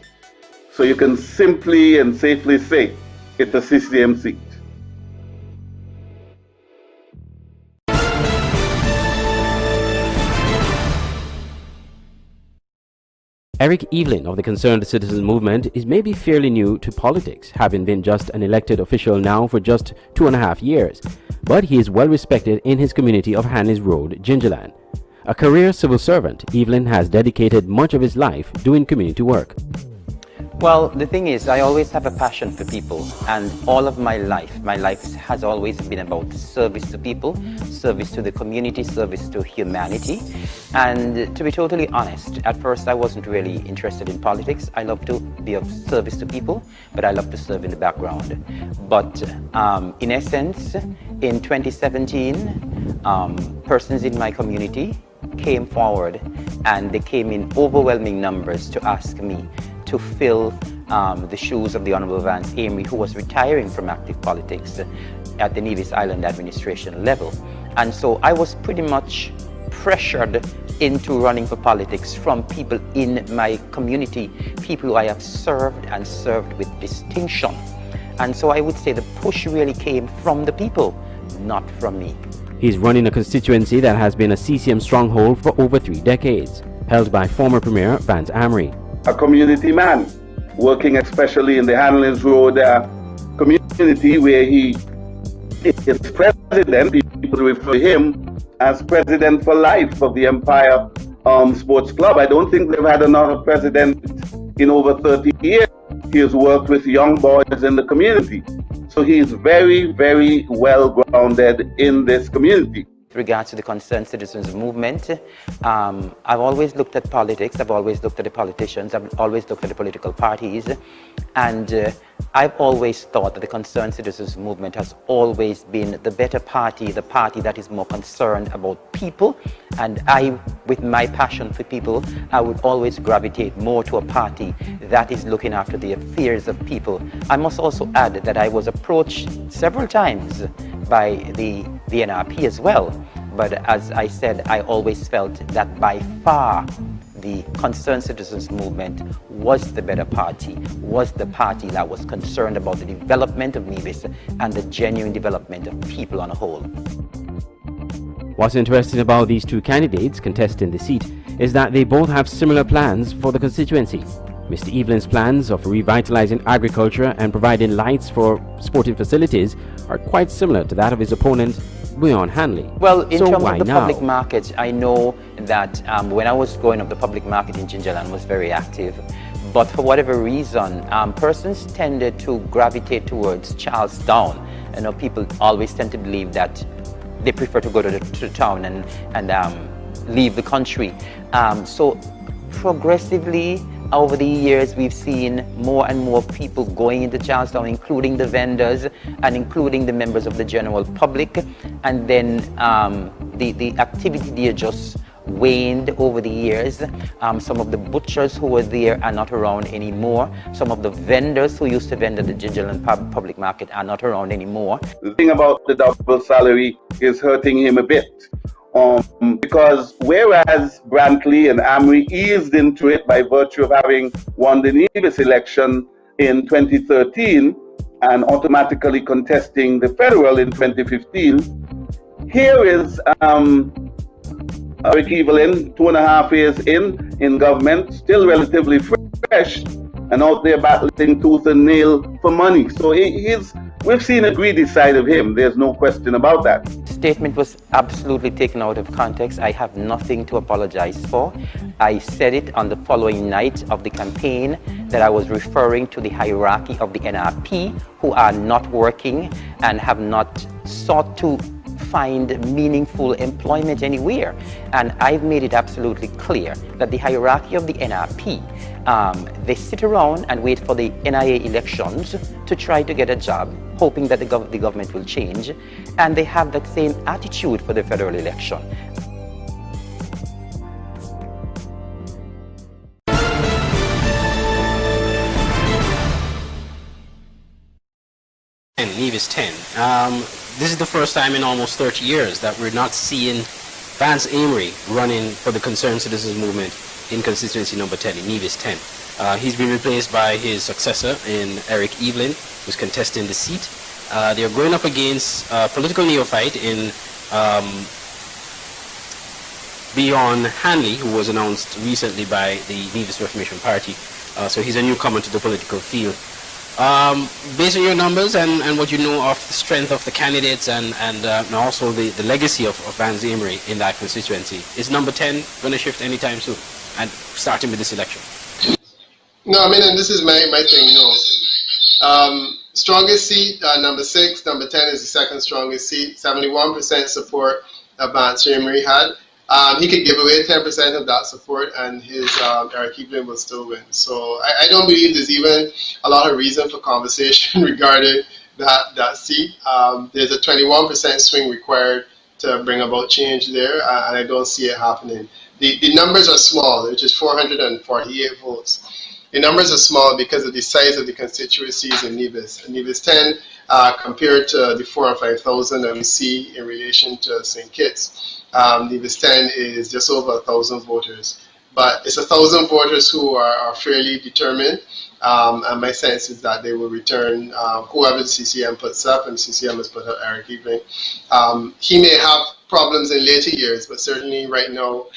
So you can simply and safely say it's a CCM seat. Eric Evelyn of the Concerned Citizens Movement is maybe fairly new to politics, having been just an elected official now for just 2.5 years. But he is well respected in his community of Hanley's Road, Gingerland. A career civil servant, Evelyn has dedicated much of his life doing community work. Well, the thing is, I always have a passion for people, and all of my life has always been about service to people, service to the community, service to humanity. And to be totally honest, at first I wasn't really interested in politics. I love to be of service to people, but I love to serve in the background. But in essence, in 2017, persons in my community came forward and they came in overwhelming numbers to ask me to fill the shoes of the Honorable Vance Amory, who was retiring from active politics at the Nevis Island administration level. And so I was pretty much pressured into running for politics from people in my community, people who I have served and served with distinction. And so I would say the push really came from the people, not from me. He's running a constituency that has been a CCM stronghold for over 3 decades, held by former Premier Vance Amory. A community man, working especially in the Hanlins Road community where he is president. People refer to him as president for life of the Empire Sports Club. I don't think they've had another president in over 30 years. He has worked with young boys in the community. So he is very, very well grounded in this community. With regards to the Concerned Citizens Movement, I've always looked at politics, I've always looked at the politicians, I've always looked at the political parties, and I've always thought that the Concerned Citizens Movement has always been the better party, the party that is more concerned about people, and I, with my passion for people, I would always gravitate more to a party that is looking after the affairs of people. I must also add that I was approached several times by the NRP as well, but as I said, I always felt that by far the Concerned Citizens Movement was the better party, was the party that was concerned about the development of Nevis and the genuine development of people on a whole. What's interesting about these two candidates contesting the seat is that they both have similar plans for the constituency. Mr. Evelyn's plans of revitalizing agriculture and providing lights for sporting facilities are quite similar to that of his opponent, Buyon Hanley. Well, in terms why of the now? public market, I know that when I was growing up, the public market in Gingerland was very active. But for whatever reason, persons tended to gravitate towards Charlestown. You know, people always tend to believe that they prefer to go to the town and leave the country. So progressively, over the years, we've seen more and more people going into Charlestown, including the vendors and including the members of the general public. And then the activity there just waned over the years. Some of the butchers who were there are not around anymore. Some of the vendors who used to vend at the Gingerland public market are not around anymore. The thing about the double salary is hurting him a bit. Because whereas Brantley and Amory eased into it by virtue of having won the Nevis election in 2013 and automatically contesting the federal in 2015, here is Eric Evelyn, 2.5 years in government, still relatively fresh, and out there battling tooth and nail for money. So we've seen a greedy side of him. There's no question about that. Statement was absolutely taken out of context. I have nothing to apologize for. I said it on the following night of the campaign that I was referring to the hierarchy of the NRP who are not working and have not sought to find meaningful employment anywhere. And I've made it absolutely clear that the hierarchy of the NRP, they sit around and wait for the NIA elections to try to get a job, hoping that the government will change, and they have that same attitude for the federal election. And Nevis 10. This is the first time in almost 30 years that we're not seeing Vance Amory running for the Concerned Citizens Movement in constituency number 10, in Nevis 10. He's been replaced by his successor in Eric Evelyn, who's contesting the seat. They're going up against a political neophyte in Buyon Hanley, who was announced recently by the Nevis Reformation Party. So he's a newcomer to the political field. Based on your numbers and what you know of the strength of the candidates and also the legacy of Vance Amory in that constituency, is number 10 going to shift anytime soon, and starting with this election? No, I mean, and this is my thing, no. Strongest seat, number 6, number 10 is the second strongest seat, 71% support that Vance Amory had. He could give away 10% of that support and his Eric Evelyn will still win. So I don't believe there's even a lot of reason for conversation regarding that seat. There's a 21% swing required to bring about change there, and I don't see it happening. The numbers are small, which is 448 votes. The numbers are small because of the size of the constituencies in Nevis. And Nevis 10 compared to the 4,000 and 5,000 that we see in relation to St. Kitts. Nevis 10 is just over 1,000 voters, but it's 1,000 voters who are fairly determined, and my sense is that they will return whoever the CCM puts up, and the CCM has put up Eric Evelyn. He may have problems in later years, but certainly right now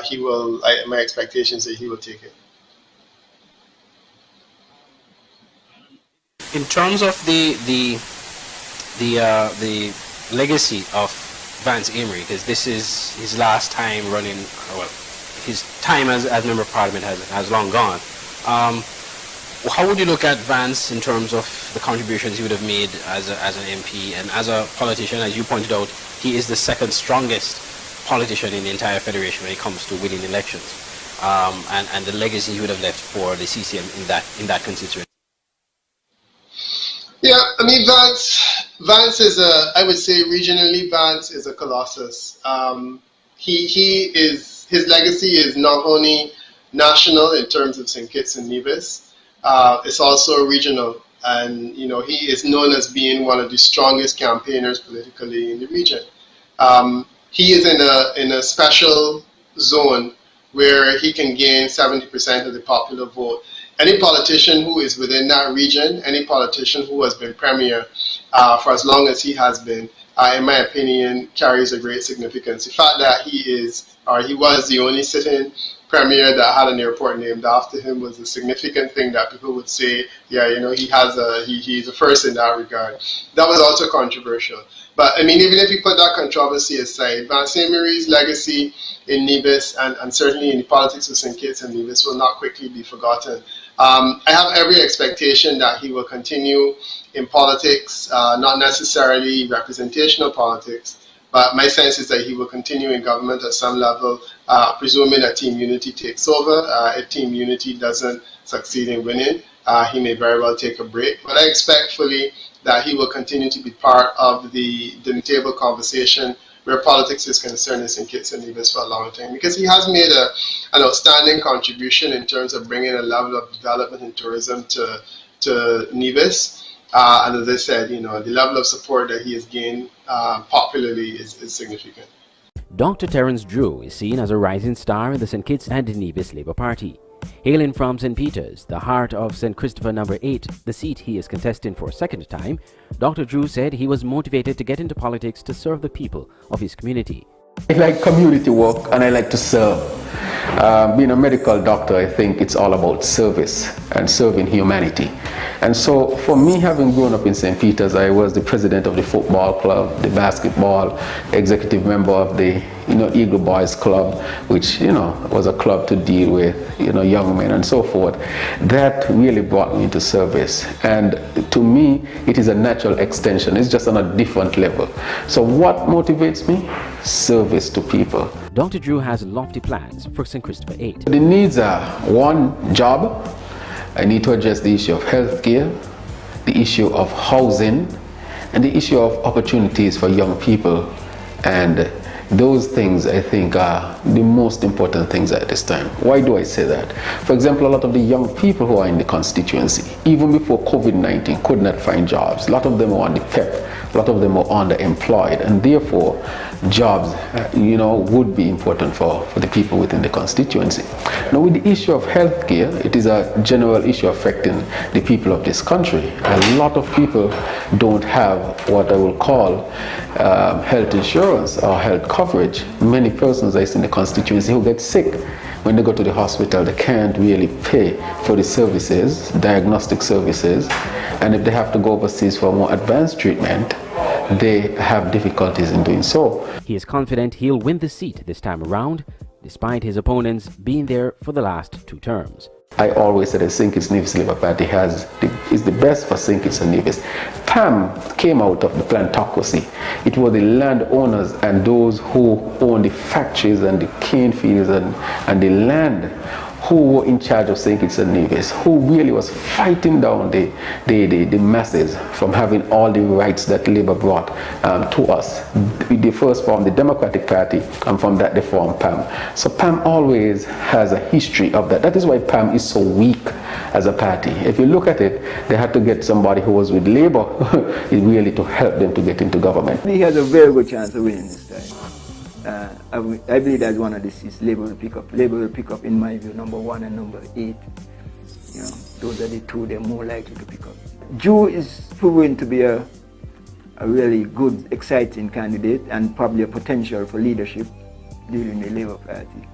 he will. My expectation is that he will take it. In terms of the legacy of Vance Amory, because this is his last time running, well, his time as Member of Parliament has long gone. How would you look at Vance in terms of the contributions he would have made as an MP and as a politician? As you pointed out, he is the second strongest politician in the entire federation when it comes to winning elections, and the legacy he would have left for the CCM in that constituency. Yeah, I mean, Vance is I would say regionally, Vance is a colossus. His legacy is not only national in terms of St. Kitts and Nevis, it's also regional. And, you know, he is known as being one of the strongest campaigners politically in the region. He is in a special zone where he can gain 70% of the popular vote. Any politician who is within that region, any politician who has been premier for as long as he has been, in my opinion, carries a great significance. The fact that he was the only sitting premier that had an airport named after him was a significant thing that people would say, yeah, you know, he's a first in that regard. That was also controversial. But I mean, even if you put that controversy aside, Vance Amory's legacy in Nevis and certainly in the politics of St. Kitts and Nevis will not quickly be forgotten. I have every expectation that he will continue in politics, not necessarily representational politics, but my sense is that he will continue in government at some level, presuming that Team Unity takes over. If Team Unity doesn't succeed in winning, he may very well take a break. But I expect fully that he will continue to be part of the table conversation where politics is concerned in St. Kitts and Nevis for a long time, because he has made an outstanding contribution in terms of bringing a level of development and tourism to Nevis. And as I said, you know, the level of support that he has gained popularly is significant. Dr. Terence Drew is seen as a rising star in the St. Kitts and Nevis Labour Party. Hailing from St. Peter's, the heart of St. Christopher No. 8, the seat he is contesting for a second time, Dr. Drew said he was motivated to get into politics to serve the people of his community. I like community work and I like to serve. Being a medical doctor, I think it's all about service and serving humanity. And so for me, having grown up in St. Peter's, I was the president of the football club, the basketball, executive member of the Eagle Boys Club, which was a club to deal with young men and so forth. That really brought me into service, and to me it is a natural extension. It's just on a different level. So what motivates me? Service to people. Dr. Drew has lofty plans for St. Christopher 8. The needs are: one, job. I need to address the issue of healthcare, the issue of housing, and the issue of opportunities for young people. And those things, I think, are the most important things at this time. Why do I say that? For example, a lot of the young people who are in the constituency, even before COVID-19, could not find jobs. A lot of them were on the PEP, a lot of them were underemployed, and therefore jobs, would be important for the people within the constituency. Now, with the issue of healthcare, it is a general issue affecting the people of this country. A lot of people don't have what I will call health insurance or health coverage. Many persons I see in the constituency who get sick, when they go to the hospital, they can't really pay for the services, diagnostic services, and if they have to go overseas for more advanced treatment, they have difficulties in doing so. He is confident he'll win the seat this time around, despite his opponents being there for the last 2 terms. I always said that St. Kitts Nevis Labour Party is the best for St. Kitts and Nevis. PAM came out of the plantocracy. It was the landowners and those who own the factories and the cane fields and the land who were in charge of St. Kitts and Nevis, who really was fighting down the masses from having all the rights that Labour brought to us. They first formed the Democratic Party, and from that they formed PAM. So PAM always has a history of that. That is why PAM is so weak as a party. If you look at it, they had to get somebody who was with Labour really to help them to get into government. He has a very good chance of winning this time. I believe that's one of the seats Labour will pick up. Labour will pick up, in my view, number 1 and number 8. Those are the 2 they're more likely to pick up. Drew is proven to be a really good, exciting candidate and probably a potential for leadership during the Labour Party.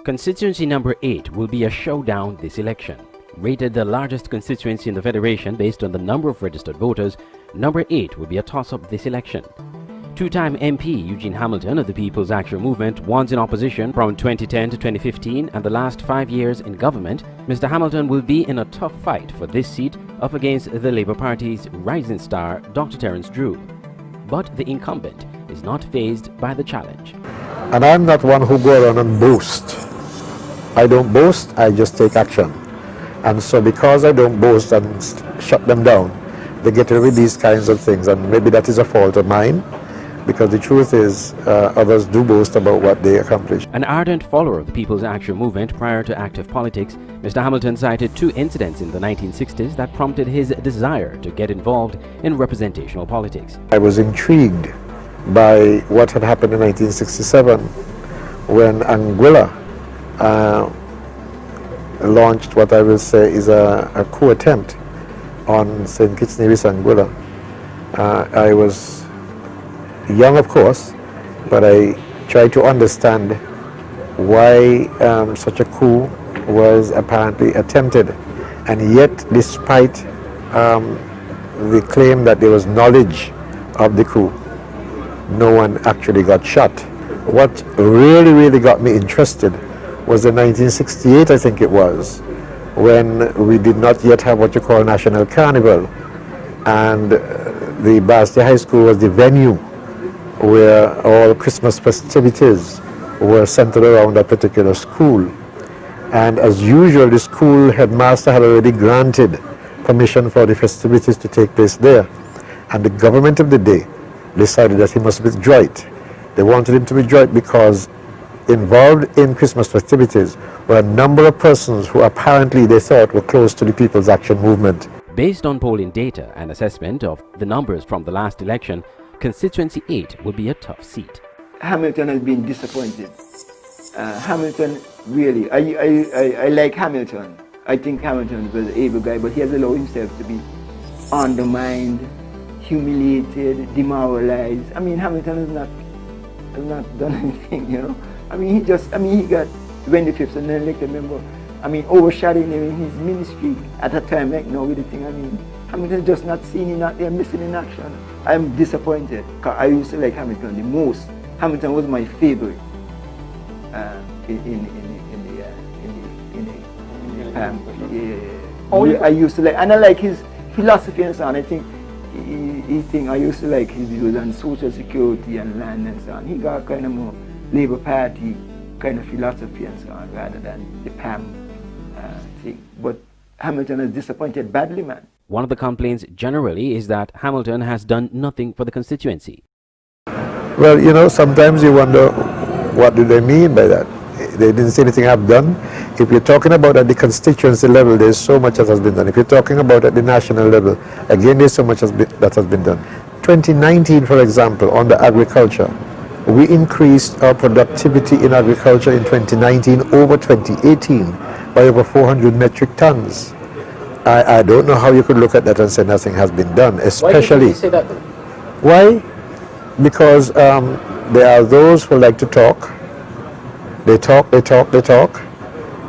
Constituency number 8 will be a showdown this election. Rated the largest constituency in the Federation based on the number of registered voters, number 8 will be a toss-up this election. Two-time MP Eugene Hamilton of the People's Action Movement, once in opposition from 2010 to 2015 and the last 5 years in government, Mr. Hamilton will be in a tough fight for this seat up against the Labour Party's rising star, Dr. Terence Drew. But the incumbent is not fazed by the challenge. And I'm not one who go around and boast. I don't boast, I just take action. And so because I don't boast and shut them down, they get away with these kinds of things. And maybe that is a fault of mine, because the truth is others do boast about what they accomplish. An ardent follower of the People's Action Movement prior to active politics, Mr. Hamilton cited 2 incidents in the 1960s that prompted his desire to get involved in representational politics. I was intrigued by what had happened in 1967 when Anguilla launched what I will say is a coup attempt on St. Kitts Nevis Anguilla. I was young, of course, but I tried to understand why such a coup was apparently attempted, and yet despite the claim that there was knowledge of the coup, no one actually got shot. What really got me interested was in 1968, I think it was, when we did not yet have what you call National Carnival, and the Bastia High School was the venue where all Christmas festivities were centered around that particular school. And as usual, the school headmaster had already granted permission for the festivities to take place there. And the government of the day decided that he must withdraw it. They wanted him to withdraw it because involved in Christmas festivities were a number of persons who apparently they thought were close to the People's Action Movement. Based on polling data and assessment of the numbers from the last election, Constituency 8 will be a tough seat. Hamilton has been disappointed. Hamilton really, I like Hamilton. I think Hamilton was an able guy, but he has allowed himself to be undermined, humiliated, demoralized. I mean, Hamilton has not done anything, you know. I mean, he got 25th and then elected member. I mean, overshadowing him in his ministry at a time like now with the thing. I mean, Hamilton just not seen him out there missing in action. I'm disappointed because I used to like Hamilton the most. Hamilton was my favorite in the I used to like, and I like his philosophy and so on. I think I used to like his views on social security and land and so on. He got kind of more Labour Party kind of philosophy and so on rather than the PAM thing. But Hamilton has disappointed badly, man. One of the complaints generally is that Hamilton has done nothing for the constituency. Well, you know, sometimes you wonder what do they mean by that. They didn't say anything I've done. If you're talking about at the constituency level, there's so much that has been done. If you're talking about at the national level, again, there's so much that has been done. 2019, for example, under agriculture, we increased our productivity in agriculture in 2019 over 2018 by over 400 metric tons. I don't know how you could look at that and say nothing has been done, especially... Why did you say that? Why? Because there are those who like to talk. They talk.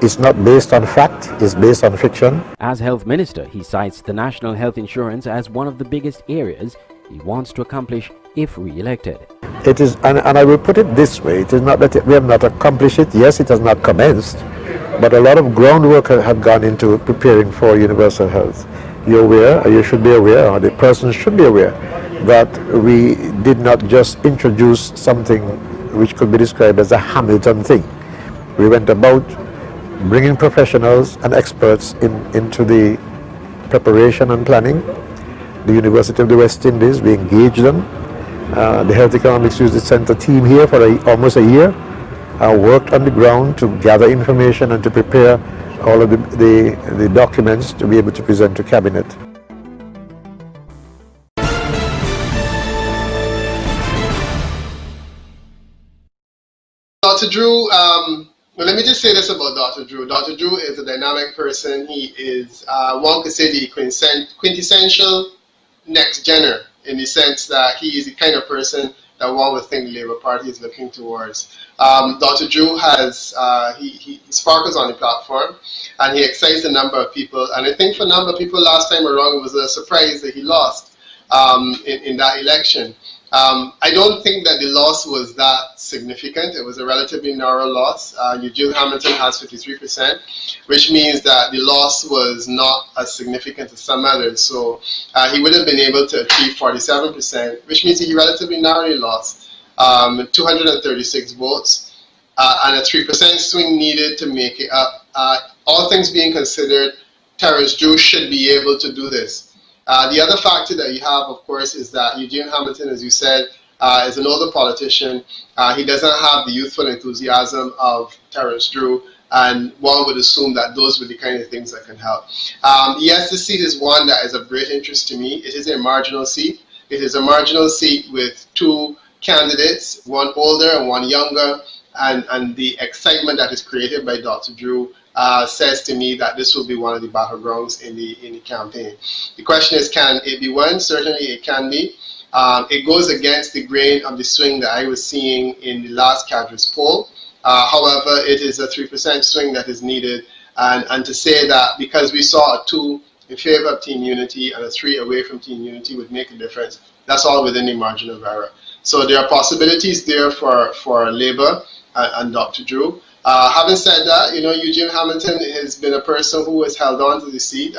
It's not based on fact, it's based on fiction. As health minister, he cites the national health insurance as one of the biggest areas he wants to accomplish if re-elected. It is, and I will put it this way, it is not that we have not accomplished it. Yes, it has not commenced, but a lot of groundwork have gone into preparing for universal health. You're aware, or you should be aware, or the person should be aware, that we did not just introduce something which could be described as a Hamilton thing. We went about bringing professionals and experts into the preparation and planning. The University of the West Indies, we engaged them. The Health Economics Research Center team here for almost a year worked on the ground to gather information and to prepare all of the documents to be able to present to Cabinet. Dr. Drew, well, let me just say this about Dr. Drew. Dr. Drew is a dynamic person. He is, one could say, the quintessential next-gener, in the sense that he is the kind of person that one would think the Labour Party is looking towards. Dr. Drew has, he sparkles on the platform, and he excites a number of people. And I think for a number of people last time around, it was a surprise that he lost in that election. I don't think that the loss was that significant. It was a relatively narrow loss. Eugene Hamilton has 53%, which means that the loss was not as significant as some others. So he would have been able to achieve 47%, which means he relatively narrowly lost 236 votes and a 3% swing needed to make it up. All things being considered, Terrence Drew should be able to do this. The other factor that you have, of course, is that Eugene Hamilton, as you said, is an older politician. He doesn't have the youthful enthusiasm of Terrence Drew, and one would assume that those were the kind of things that can help. Yes, this seat is one that is of great interest to me. It is a marginal seat. It is a marginal seat with two candidates, one older and one younger, and the excitement that is created by Dr. Drew says to me that this will be one of the battlegrounds in the campaign. The question is, can it be won? Certainly it can be. It goes against the grain of the swing that I was seeing in the last Cadres poll. However, it is a 3% swing that is needed, and to say that because we saw a 2 in favor of Team Unity and a 3 away from Team Unity would make a difference, that's all within the margin of error. So there are possibilities there for Labour and Dr. Drew. Having said that, you know, Eugene Hamilton has been a person who has held on to the seat.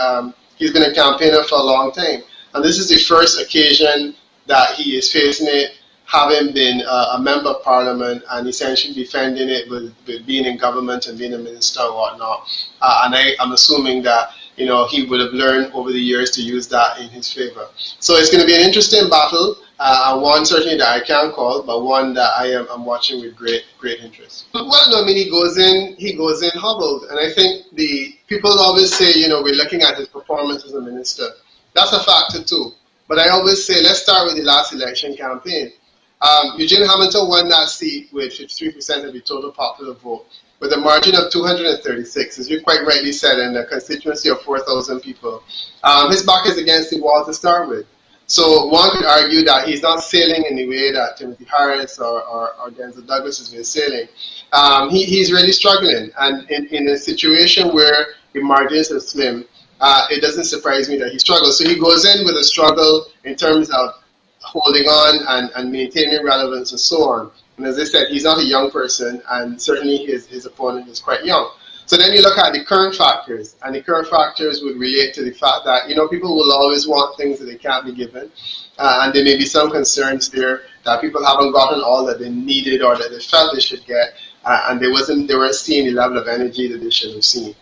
He's been a campaigner for a long time. And this is the first occasion that he is facing it, having been a member of parliament and essentially defending it with being in government and being a minister and whatnot. And I'm assuming that, you know, he would have learned over the years to use that in his favor. So it's going to be an interesting battle. One certainly that I can't call, but one that I'm watching with great interest. Well, no, I mean, he goes in hobbled, and I think the people always say, you know, we're looking at his performance as a minister. That's a factor too. But I always say, let's start with the last election campaign. Eugene Hamilton won that seat with 53% of the total popular vote, with a margin of 236, as you quite rightly said, in a constituency of 4,000 people. His back is against the wall to start with. So one could argue that he's not sailing in the way that Timothy Harris or Denzel Douglas has been sailing. He's really struggling. And in a situation where the margins are slim, it doesn't surprise me that he struggles. So he goes in with a struggle in terms of holding on and maintaining relevance and so on. And as I said, he's not a young person, and certainly his opponent is quite young. So then you look at the current factors, and the current factors would relate to the fact that, you know, people will always want things that they can't be given, and there may be some concerns there that people haven't gotten all that they needed or that they felt they should get, and they weren't seeing the level of energy that they should have seen.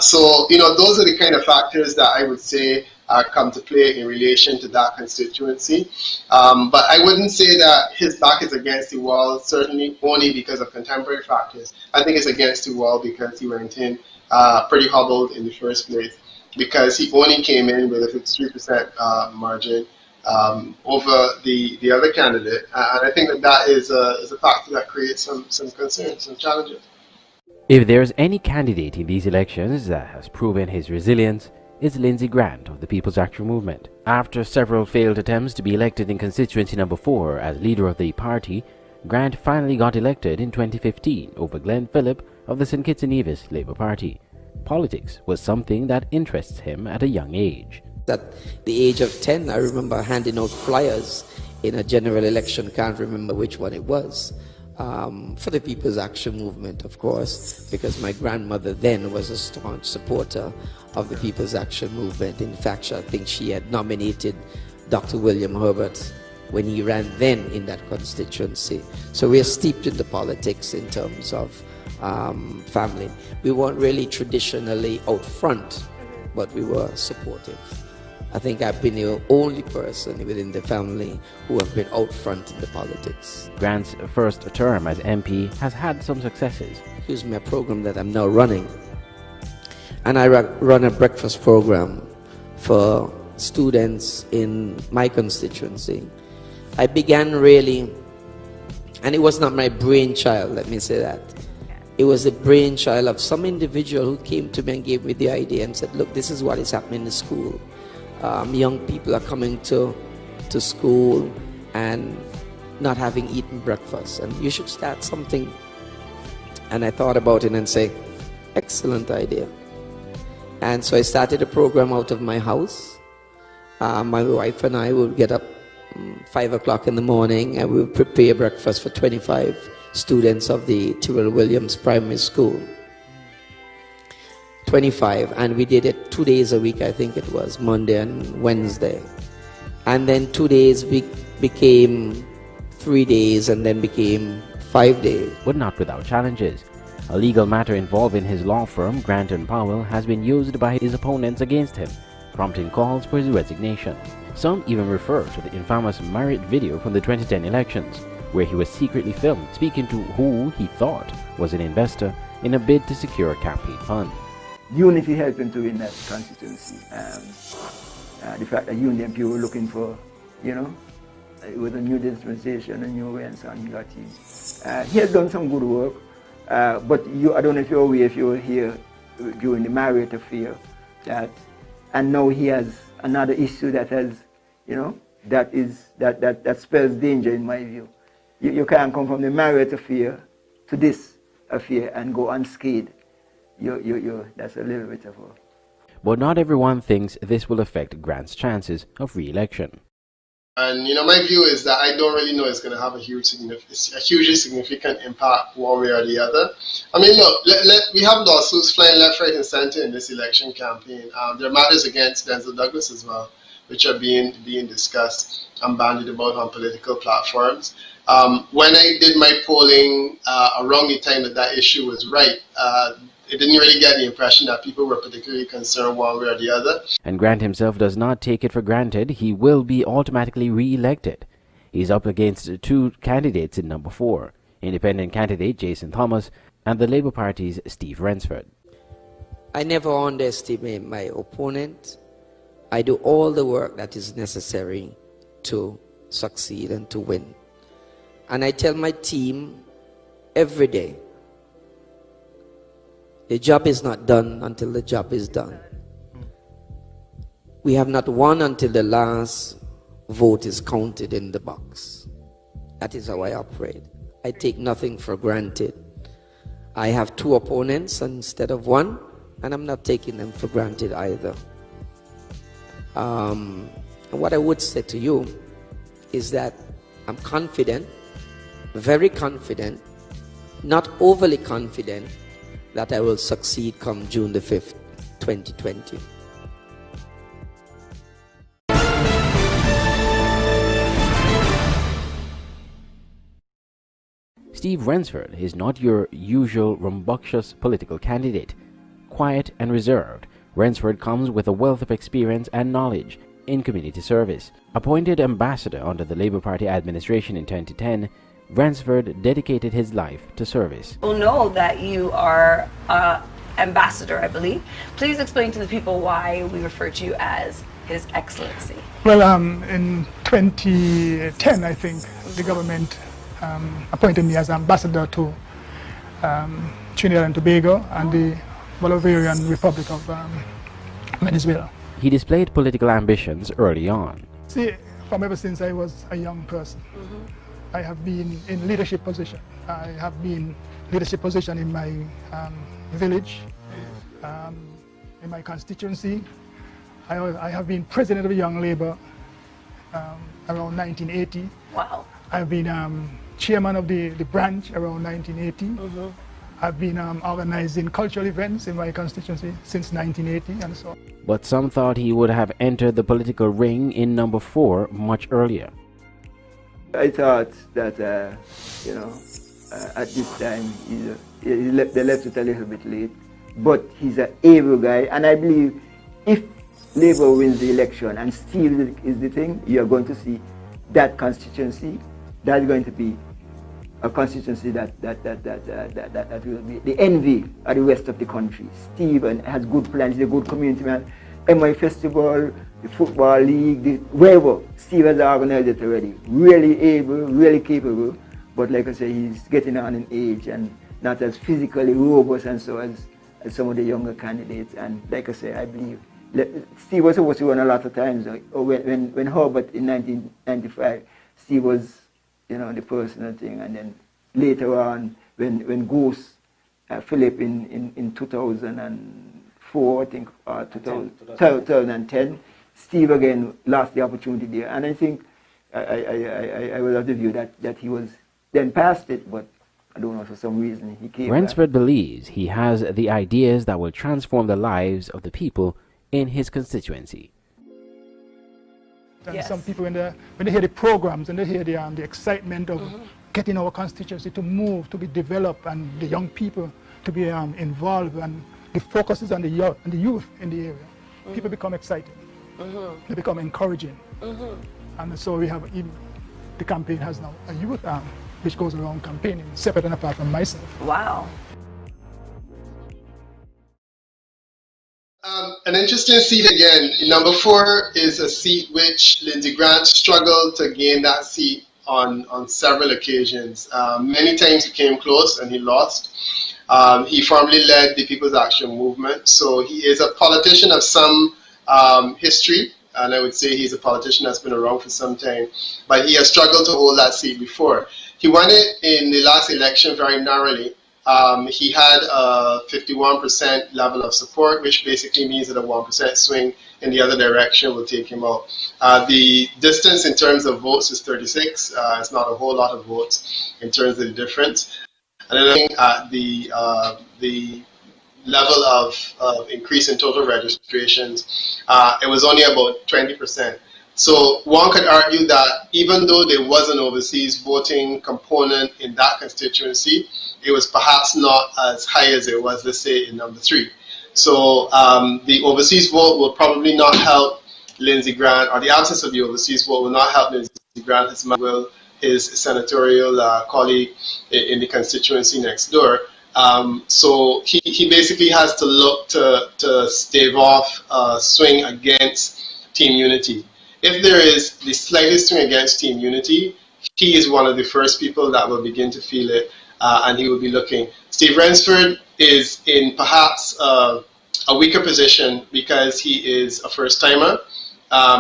So, you know, those are the kind of factors that I would say come to play in relation to that constituency. But I wouldn't say that his back is against the wall, certainly only because of contemporary factors. I think it's against the wall because he went in pretty hobbled in the first place, because he only came in with a 53% margin over the other candidate. And I think that is a factor that creates some concerns, some challenges. If there's any candidate in these elections that has proven his resilience, it's Lindsey Grant of the People's Action Movement. After several failed attempts to be elected in constituency number 4 as leader of the party, Grant finally got elected in 2015 over Glenn Phillip of the St. Kitts and Nevis Labour Party. Politics was something that interests him at a young age. At the age of 10, I remember handing out flyers in a general election, can't remember which one it was, for the People's Action Movement, of course, because my grandmother then was a staunch supporter of the People's Action Movement. In fact, I think she had nominated Dr. William Herbert when he ran then in that constituency. So we are steeped in the politics in terms of family. We weren't really traditionally out front, but we were supportive. I think I've been the only person within the family who have been out front in the politics. Grant's first term as MP has had some successes. Excuse me, a program that I'm now running. And I run a breakfast program for students in my constituency. I began really, and it was not my brainchild, let me say that. It was the brainchild of some individual who came to me and gave me the idea and said, look, this is what is happening in the school. Young people are coming to school and not having eaten breakfast, and you should start something. And I thought about it and say, excellent idea. And so I started a program out of my house. My wife and I would get up 5 o'clock in the morning, and we would prepare breakfast for 25 students of the Tyrrell Williams Primary School. 25, and we did it 2 days a week, I think it was, Monday and Wednesday. And then 2 days became 3 days, and then became 5 days. But not without challenges. A legal matter involving his law firm, Grant & Powell, has been used by his opponents against him, prompting calls for his resignation. Some even refer to the infamous Marriott video from the 2010 elections, where he was secretly filmed speaking to who he thought was an investor in a bid to secure campaign funds. Unity helped him to win that constituency. The fact that Unity and people were looking for, you know, it was a new dispensation, a new way, and so on, he got in. He has done some good work, but I don't know if you're aware, if you were here during the Marriott affair, and now he has another issue that has, you know, that spells danger in my view. You can't come from the Marriott affair to this affair and go unscathed. That's a little bit of a... But not everyone thinks this will affect Grant's chances of re-election. And you know, my view is that I don't really know it's going to have a hugely significant impact one way or the other. I mean, look, we have lawsuits flying left, right, and center in this election campaign. There are matters against Denzel Douglas as well, which are being discussed and bandied about on political platforms. When I did my polling around the time that issue was right, it didn't really get the impression that people were particularly concerned one way or the other. And Grant himself does not take it for granted he will be automatically re-elected. He's up against two candidates in number 4, independent candidate Jason Thomas and the Labour Party's Steve Rensford. I never underestimate my opponent. I do all the work that is necessary to succeed and to win. And I tell my team every day, the job is not done until the job is done. We have not won until the last vote is counted in the box. That is how I operate. I take nothing for granted. I have 2 opponents instead of 1, and I'm not taking them for granted either. And what I would say to you is that I'm confident, very confident, not overly confident, that I will succeed come June the 5th, 2020. Steve Rensford is not your usual rambunctious political candidate. Quiet and reserved, Rensford comes with a wealth of experience and knowledge in community service. Appointed ambassador under the Labour Party administration in 2010, Rensford dedicated his life to service. We'll know that you are ambassador, I believe. Please explain to the people why we refer to you as His Excellency. Well, in 2010, I think, the government appointed me as ambassador to Trinidad and Tobago and the Bolivarian Republic of Venezuela. He displayed political ambitions early on. See, from ever since I was a young person, I have been in leadership position. I have been leadership position in my village, in my constituency. I have been president of Young Labour around 1980. Wow. I've been chairman of the branch around 1980. I've been organizing cultural events in my constituency since 1980 and so on. But some thought he would have entered the political ring in number 4 much earlier. I thought that, you know, at this time, they left it a little bit late, but he's an able guy, and I believe if Labour wins the election and Steve is the thing, you're going to see that constituency, that's going to be a constituency that will be the envy of the rest of the country. Steve has good plans, he's a good community man. MI Festival, the Football League, wherever, Steve has organized it already. Really able, really capable, but like I say, he's getting on in age and not as physically robust and so as some of the younger candidates. And like I say, I believe Steve was supposed to run a lot of times. When Herbert in 1995, Steve was you know, the personal thing. And then later on, when Ghost, Philip in 2004, I think, 2010, Steve again lost the opportunity there. And I think I was of the view that he was then past it, but I don't know, for some reason he came Ransford back. believes he has the ideas that will transform the lives of the people in his constituency. And some people, when they hear the programs and they hear the excitement of getting our constituency to move, to be developed, and the young people to be involved, and the focus is on the youth in the area, people become excited. They become encouraging. And so we have, the campaign has now a youth arm, which goes around campaigning, separate and apart from myself. Wow. An interesting seat again. Number 4 is a seat which Lindsey Grant struggled to gain that seat on several occasions. Many times he came close and he lost. He formerly led the People's Action Movement, so he is a politician of some history, and I would say he's a politician that's been around for some time, but he has struggled to hold that seat before. He won it in the last election very narrowly. He had a 51% level of support, which basically means that a 1% swing in the other direction will take him out. The distance in terms of votes is 36. It's not a whole lot of votes in terms of the difference. And then looking at the level of increase in total registrations, it was only about 20%. So one could argue that even though there was an overseas voting component in that constituency, it was perhaps not as high as it was, let's say, in number 3. So the overseas vote will probably not help Lindsey Grant, or the absence of the overseas vote will not help Lindsey Grant as much as his senatorial colleague in the constituency next door. So he basically has to look to stave off a swing against Team Unity. If there is the slightest swing against Team Unity, he is one of the first people that will begin to feel it, and he will be looking. Steve Ransford is in perhaps a weaker position because he is a first-timer.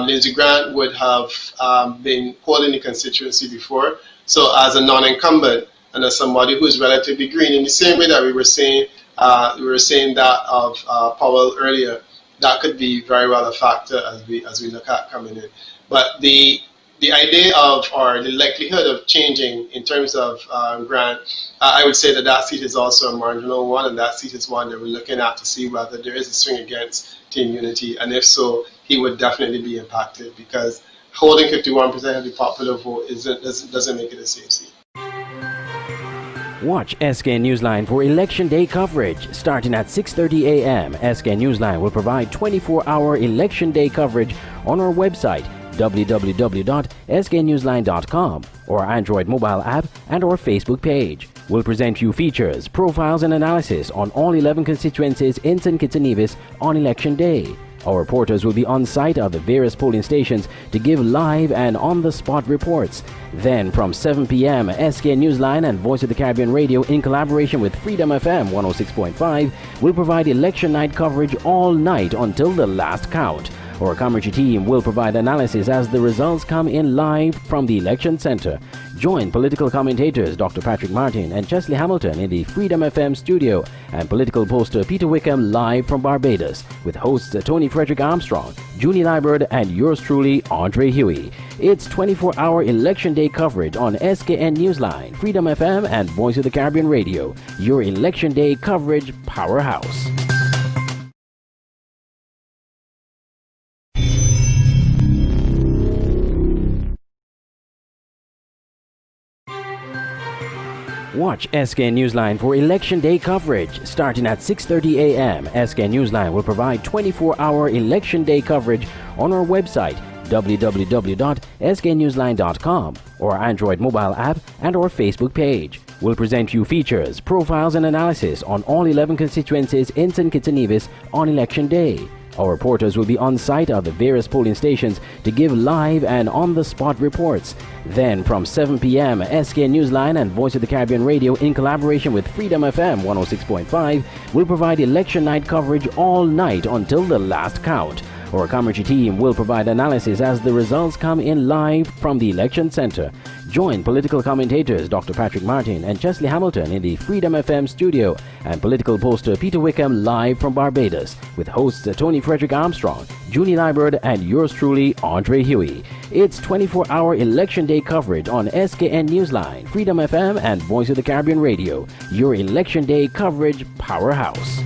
Lindsey Grant would have been holding the constituency before, so as a non-incumbent and as somebody who is relatively green, in the same way that we were saying that of Powell earlier, that could be very well a factor as we look at coming in. But the idea of, or the likelihood of changing in terms of Grant, I would say that seat is also a marginal one, and that seat is one that we're looking at to see whether there is a swing against Team Unity, and if so, he would definitely be impacted, because holding 51% of the popular vote doesn't make it a safe seat. Watch SK Newsline for Election Day coverage starting at 6:30 a.m. SK Newsline will provide 24-hour Election Day coverage on our website www.sknewsline.com or our Android mobile app and our Facebook page. We'll present you features, profiles and analysis on all 11 constituencies in St. Kitts and Nevis on Election Day. Our reporters will be on site at the various polling stations to give live and on-the-spot reports. Then from 7 p.m., SK Newsline and Voice of the Caribbean Radio, in collaboration with Freedom FM 106.5, will provide election night coverage all night until the last count. Our commentary team will provide analysis as the results come in live from the election center. Join political commentators Dr. Patrick Martin and Chesley Hamilton in the Freedom FM studio, and political poster Peter Wickham live from Barbados, with hosts Tony Frederick Armstrong, Junie Liburd, and yours truly, Andre Huey. It's 24-hour Election Day coverage on SKN Newsline, Freedom FM, and Voice of the Caribbean Radio, your Election Day coverage powerhouse. Watch SK Newsline for Election Day coverage starting at 6:30 a.m. SK Newsline will provide 24-hour Election Day coverage on our website www.sknewsline.com or our Android mobile app and our Facebook page. We'll present you features, profiles and analysis on all 11 constituencies in St. Kitts and Nevis on Election Day. Our reporters will be on site at the various polling stations to give live and on-the-spot reports. Then from 7 p.m., SK Newsline and Voice of the Caribbean Radio, in collaboration with Freedom FM 106.5, will provide election night coverage all night until the last count. Our commentary team will provide analysis as the results come in live from the election center. Join political commentators Dr. Patrick Martin and Chesley Hamilton in the Freedom FM studio and political poster Peter Wickham live from Barbados with hosts Tony Frederick Armstrong, Julie Liburd, and yours truly, Andre Huey. It's 24-hour Election Day coverage on SKN Newsline, Freedom FM, and Voice of the Caribbean Radio. Your Election Day coverage powerhouse.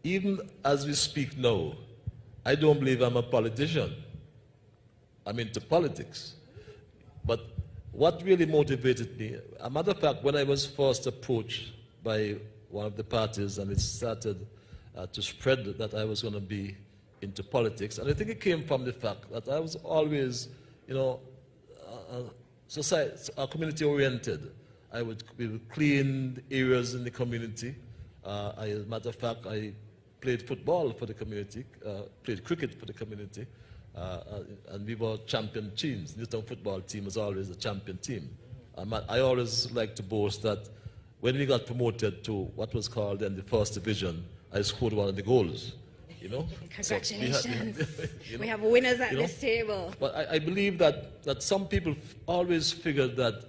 Even as we speak now, I don't believe I'm a politician. I'm into politics. But what really motivated me, a matter of fact, when I was first approached by one of the parties and it started to spread that I was going to be into politics, and I think it came from the fact that I was always, you know, community oriented. I would clean areas in the community. As a matter of fact, I played football for the community, played cricket for the community, and we were champion teams. Newtown football team was always a champion team. I always like to boast that when we got promoted to what was called then the first division, I scored one of the goals. You know? Congratulations. So we have winners at this table. But I believe that some people always figured that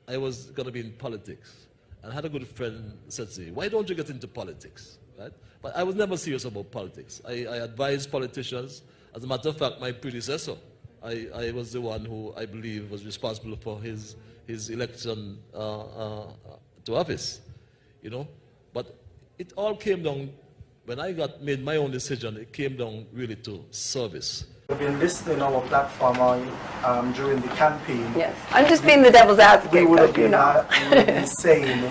I was going to be in politics. And I had a good friend said to me, why don't you get into politics? Right? But I was never serious about politics. I advised politicians. As a matter of fact, my predecessor, I was the one who I believe was responsible for his election to office. You know? But it all came down, when I made my own decision, it came down really to service. We've been listening on our platform during the campaign. Yes, I'm just being the devil's advocate. We would have been saying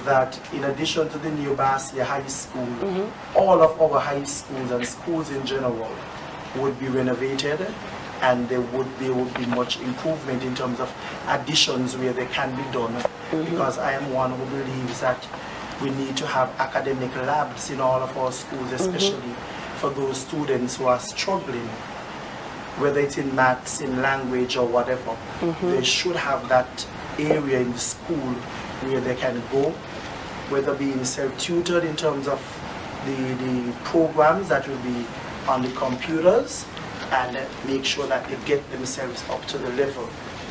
that in addition to the new Bastia High School, all of our high schools and schools in general would be renovated, and there would be much improvement in terms of additions where they can be done. Because I am one who believes that we need to have academic labs in all of our schools, especially for those students who are struggling, whether it's in maths, in language, or whatever. They should have that area in the school where they can go, whether being self-tutored in terms of the programs that will be on the computers, and make sure that they get themselves up to the level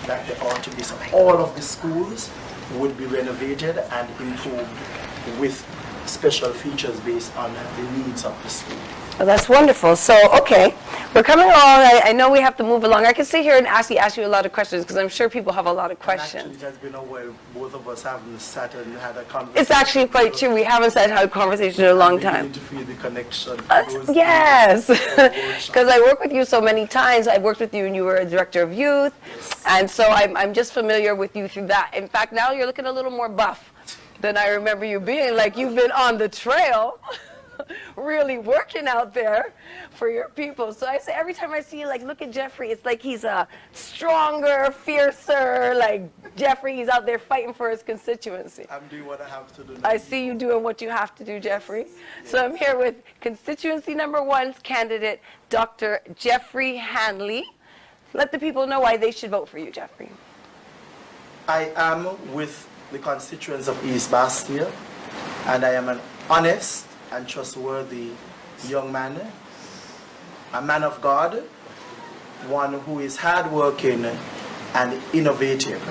that they ought to be. So all of the schools would be renovated and improved with special features based on the needs of the school. Well, that's wonderful. So, okay, we're coming along. I know we have to move along. I can sit here and ask you a lot of questions because I'm sure people have a lot of questions. And actually, it has been a while. Both of us haven't sat and had a conversation. It's actually quite true. We haven't sat and had a conversation in a long time. To feel the connection. Yes, because I work with you so many times. I've worked with you and you were a director of youth, and so I'm just familiar with you through that. In fact, now you're looking a little more buff than I remember you being. Like you've been on the trail. Really working out there for your people. So I say every time I see you, like, look at Jeffrey, it's like he's a stronger, fiercer, like Jeffrey, he's out there fighting for his constituency. I'm doing what I have to do now. I see you doing what you have to do, Jeffrey. So I'm here with constituency number 1's candidate, Dr. Jeffrey Hanley. Let the people know why they should vote for you, Jeffrey. I am with the constituents of East Bastia, and I am an honest and trustworthy young man, a man of God, one who is hardworking and innovative,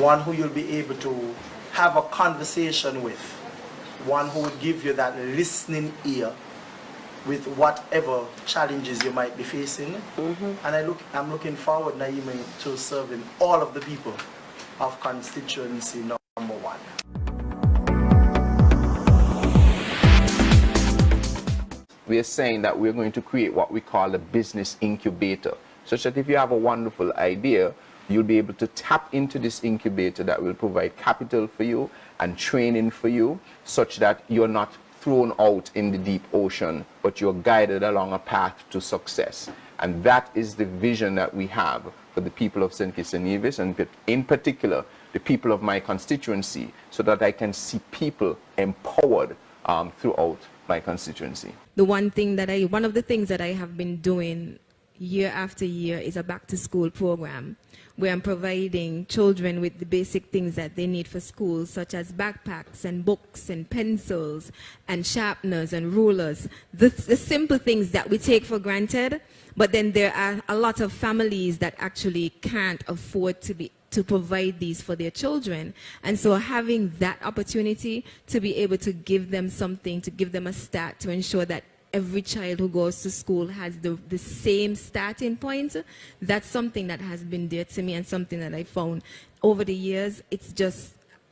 one who you'll be able to have a conversation with, one who would give you that listening ear with whatever challenges you might be facing. And I'm looking forward, Naima, to serving all of the people of constituency number 1. we are saying that we're going to create what we call a business incubator, such that if you have a wonderful idea, you'll be able to tap into this incubator that will provide capital for you and training for you, such that you're not thrown out in the deep ocean, but you're guided along a path to success. And that is the vision that we have for the people of St. Kitts and Nevis, and in particular, the people of my constituency, so that I can see people empowered throughout my constituency. One of the things that I have been doing year after year is a back to school program where I'm providing children with the basic things that they need for school, such as backpacks and books and pencils and sharpeners and rulers, the simple things that we take for granted. But then there are a lot of families that actually can't afford to provide these for their children. And so having that opportunity to be able to give them something, to give them a start, to ensure that every child who goes to school has the same starting point, that's something that has been dear to me and something that I found over the years.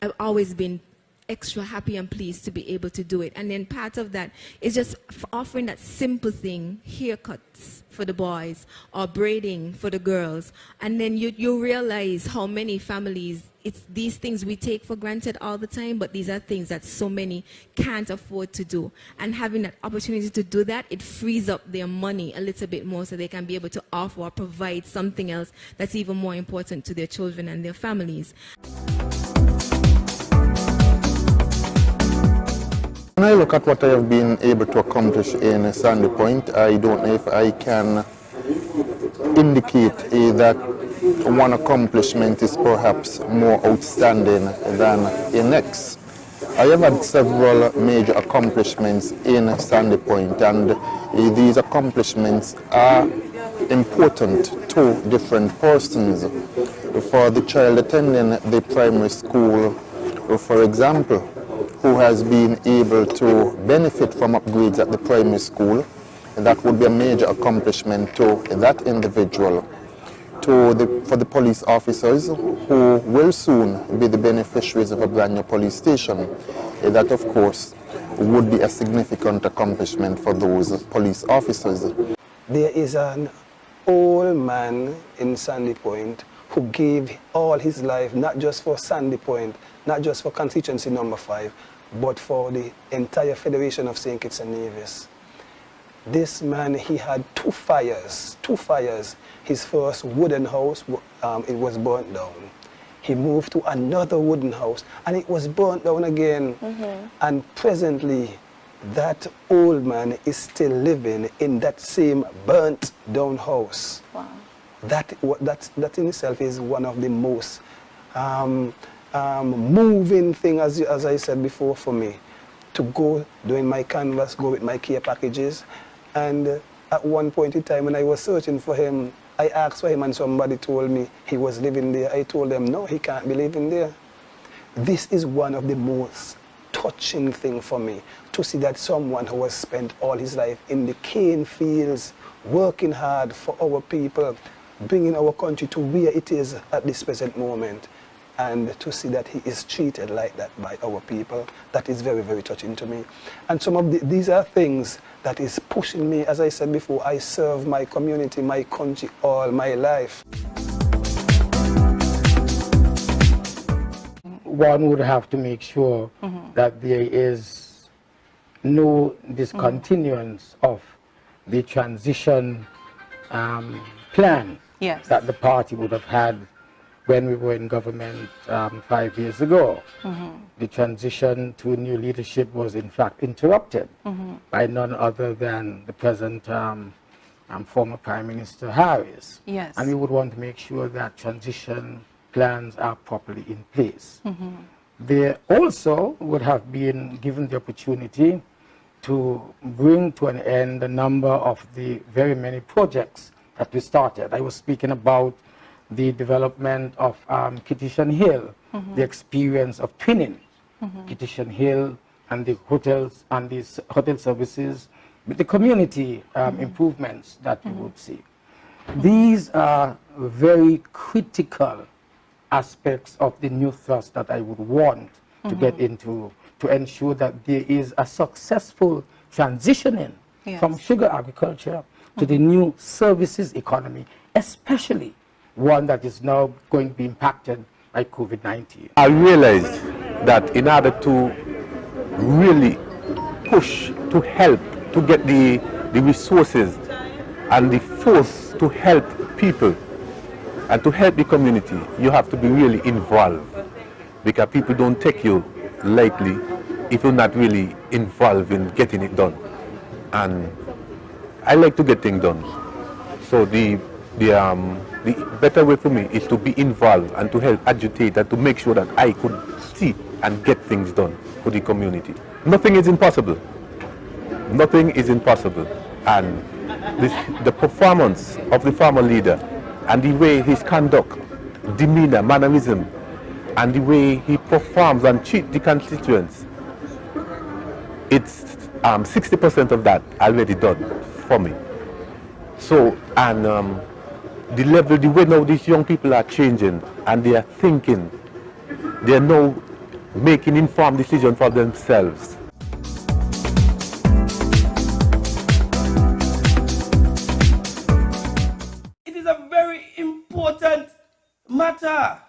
I've always been extra happy and pleased to be able to do it. And then part of that is just offering that simple thing, haircuts for the boys or braiding for the girls. And then you realize how many families, it's these things we take for granted all the time, but these are things that so many can't afford to do. And having that opportunity to do that, it frees up their money a little bit more so they can be able to offer or provide something else that's even more important to their children and their families. When I look at what I have been able to accomplish in Sandy Point, I don't know if I can indicate that one accomplishment is perhaps more outstanding than the next. I have had several major accomplishments in Sandy Point, and these accomplishments are important to different persons. For the child attending the primary school, for example, who has been able to benefit from upgrades at the primary school, that would be a major accomplishment to that individual. For the police officers who will soon be the beneficiaries of a brand new police station, that of course would be a significant accomplishment for those police officers. There is an old man in Sandy Point who gave all his life, not just for Sandy Point, not just for constituency number 5, but for the entire Federation of St. Kitts and Nevis. This man, he had two fires. His first wooden house, it was burnt down. He moved to another wooden house, and it was burnt down again. And presently, that old man is still living in that same burnt down house. Wow. That in itself is one of the most moving thing, as I said before, for me, to go doing my canvas, go with my care packages. And at one point in time when I was searching for him, I asked for him and somebody told me he was living there. I told them, no, he can't be living there. This is one of the most touching things for me, to see that someone who has spent all his life in the cane fields, working hard for our people, bringing our country to where it is at this present moment, and to see that he is treated like that by our people, that is very, very touching to me. And some of these are things that is pushing me. As I said before, I serve my community, my country all my life. One would have to make sure that there is no discontinuance of the transition plan that the party would have had when we were in government 5 years ago. The transition to new leadership was in fact interrupted by none other than the present former Prime Minister Harris. Yes. And we would want to make sure that transition plans are properly in place. They also would have been given the opportunity to bring to an end a number of the very many projects that we started. I was speaking about the development of Kittishan Hill, the experience of twinning Kittishan Hill and the hotels and the hotel services with the community improvements that you would see. These are very critical aspects of the new thrust that I would want to get into, to ensure that there is a successful transitioning from sugar agriculture to the new services economy, especially one that is now going to be impacted by COVID-19. I realized that in order to really push, to help, to get the resources and the force to help people and to help the community, you have to be really involved, because people don't take you lightly if you're not really involved in getting it done. And I like to get things done. So the better way for me is to be involved and to help agitate and to make sure that I could see and get things done for the community. Nothing is impossible. Nothing is impossible. And the performance of the former leader and the way his conduct, demeanor, mannerism, and the way he performs and treats the constituents, it's 60% of that already done for me. So, and the level, the way now these young people are changing and they are thinking, they are now making informed decisions for themselves. It is a very important matter,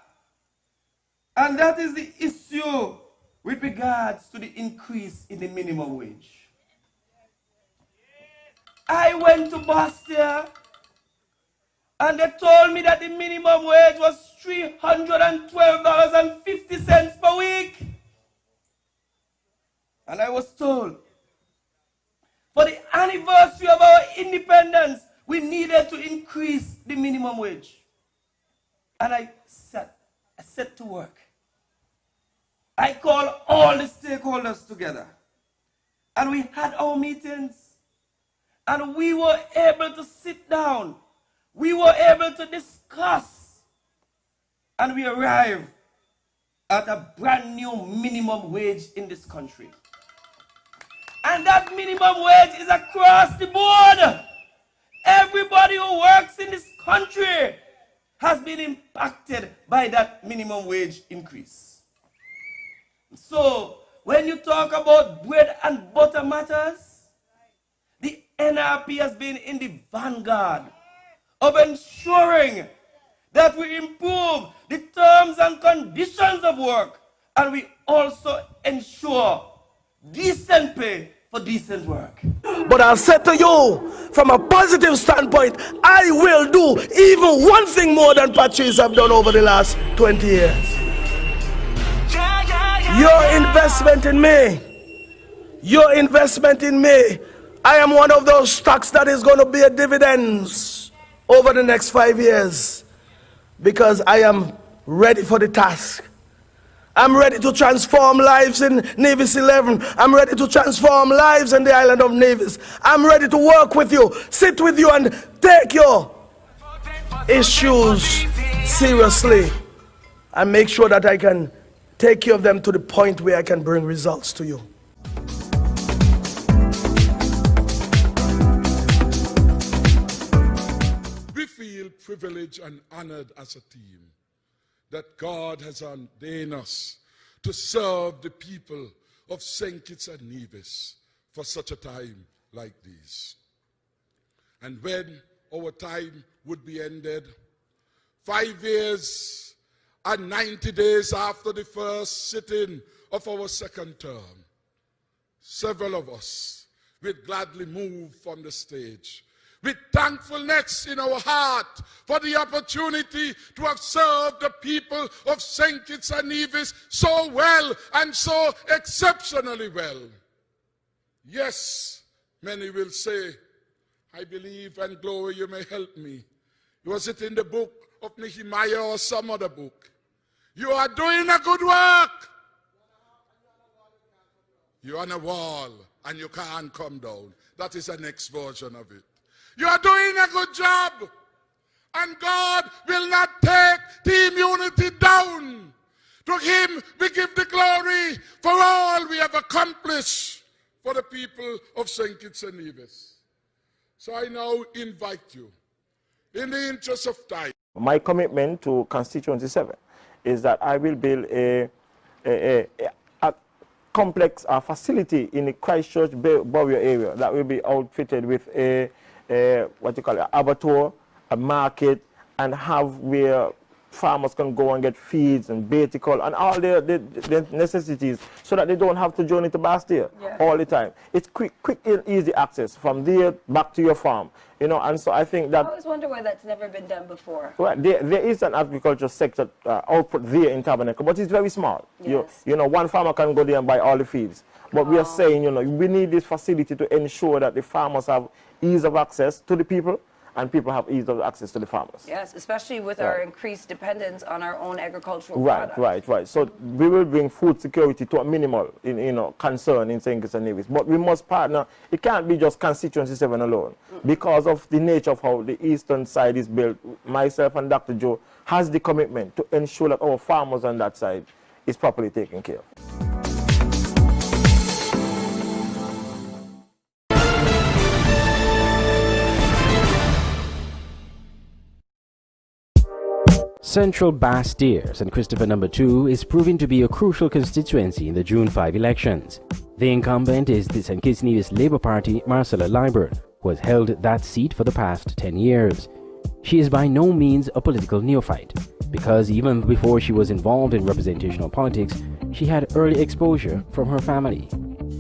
and that is the issue with regards to the increase in the minimum wage. I went to Bastia and they told me that the minimum wage was $312.50 per week. And I was told, for the anniversary of our independence, we needed to increase the minimum wage. And I set to work. I called all the stakeholders together. And we had our meetings. And we were able to sit down. We were able to discuss. And we arrived at a brand new minimum wage in this country. And that minimum wage is across the board. Everybody who works in this country has been impacted by that minimum wage increase. So, when you talk about bread and butter matters, the NRP has been in the vanguard of ensuring that we improve the terms and conditions of work, and we also ensure decent pay for decent work. But I'll say to you, from a positive standpoint, I will do even one thing more than Patrice have done over the last 20 years. Your investment in me, I am one of those stocks that is going to be a dividends over the next 5 years, because I am ready for the task. I'm ready to transform lives in Nevis 11. I'm ready to transform lives in the island of Nevis. I'm ready to work with you, sit with you, and take your issues seriously and make sure that I can take care of them to the point where I can bring results to you. We feel privileged and honored as a team that God has ordained us to serve the people of St. Kitts and Nevis for such a time like this. And when our time would be ended, 5 years and 90 days after the first sitting of our second term, several of us will gladly move from the stage with thankfulness in our heart for the opportunity to have served the people of St. Kitts and Nevis so well and so exceptionally well. Yes, many will say, I believe, and Glory, you may help me. Was it in the book of Nehemiah or some other book? You are doing a good work. You're on a wall and you can't come down. That is the next version of it. You are doing a good job, and God will not take Team Unity down. To Him we give the glory for all we have accomplished for the people of St. Kitts and Nevis. So I now invite you, in the interest of time. My commitment to Constituency 7 is that I will build a complex facility in the Christchurch Bowyer area that will be outfitted with a what you call it, abattoir, a market, and have where farmers can go and get feeds and baiticol and all the necessities so that they don't have to journey to Bastille all the time. It's quick and easy access from there back to your farm, you know, and so I think that... I always wonder why that's never been done before. Well, there is an agriculture sector output there in Tabernacle, but it's very small. Yes. You know, one farmer can go there and buy all the feeds. But we are saying, you know, we need this facility to ensure that the farmers have ease of access to the people, and people have ease of access to the farmers. Yes, especially with our increased dependence on our own agricultural products. Right. So we will bring food security to a minimal, concern in St. Kitts and Nevis. But we must partner. It can't be just Constituency 7 alone. Because of the nature of how the eastern side is built, myself and Dr. Joe has the commitment to ensure that our farmers on that side is properly taken care of. Central Bastiers and Christopher No. 2 is proving to be a crucial constituency in the June 5 elections. The incumbent is the St. Kitts Nevis Labour Party, Marcella Liburd, who has held that seat for the past 10 years. She is by no means a political neophyte, because even before she was involved in representational politics, she had early exposure from her family.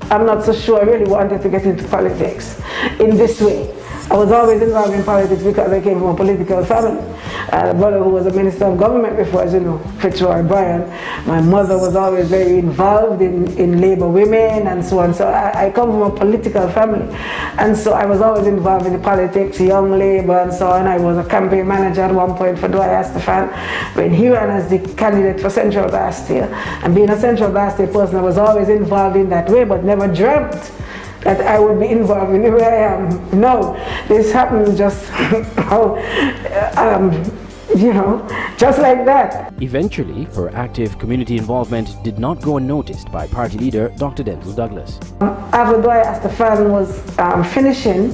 I'm not so sure I really wanted to get into politics in this way. I was always involved in politics because I came from a political family. I had a brother who was a minister of government before, as you know, Fitzroy Bryan. My mother was always very involved in labor women and so on. So I come from a political family. And so I was always involved in the politics, young labor and so on. I was a campaign manager at one point for Dwyer Stefan when he ran as the candidate for Central Bastille. And being a Central Bastille person, I was always involved in that way, but never dreamt that I would be involved in the way I am. No, this happened just how, just like that. Eventually, her active community involvement did not go unnoticed by party leader Dr. Denzel Douglas. After Dwyer Stefan was finishing,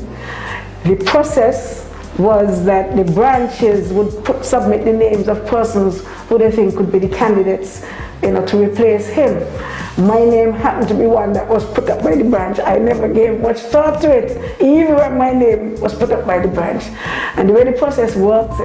the process was that the branches would submit the names of persons who they think could be the candidates, to replace him. My name happened to be one that was put up by the branch. I never gave much thought to it, even when my name was put up by the branch. And the way the process works,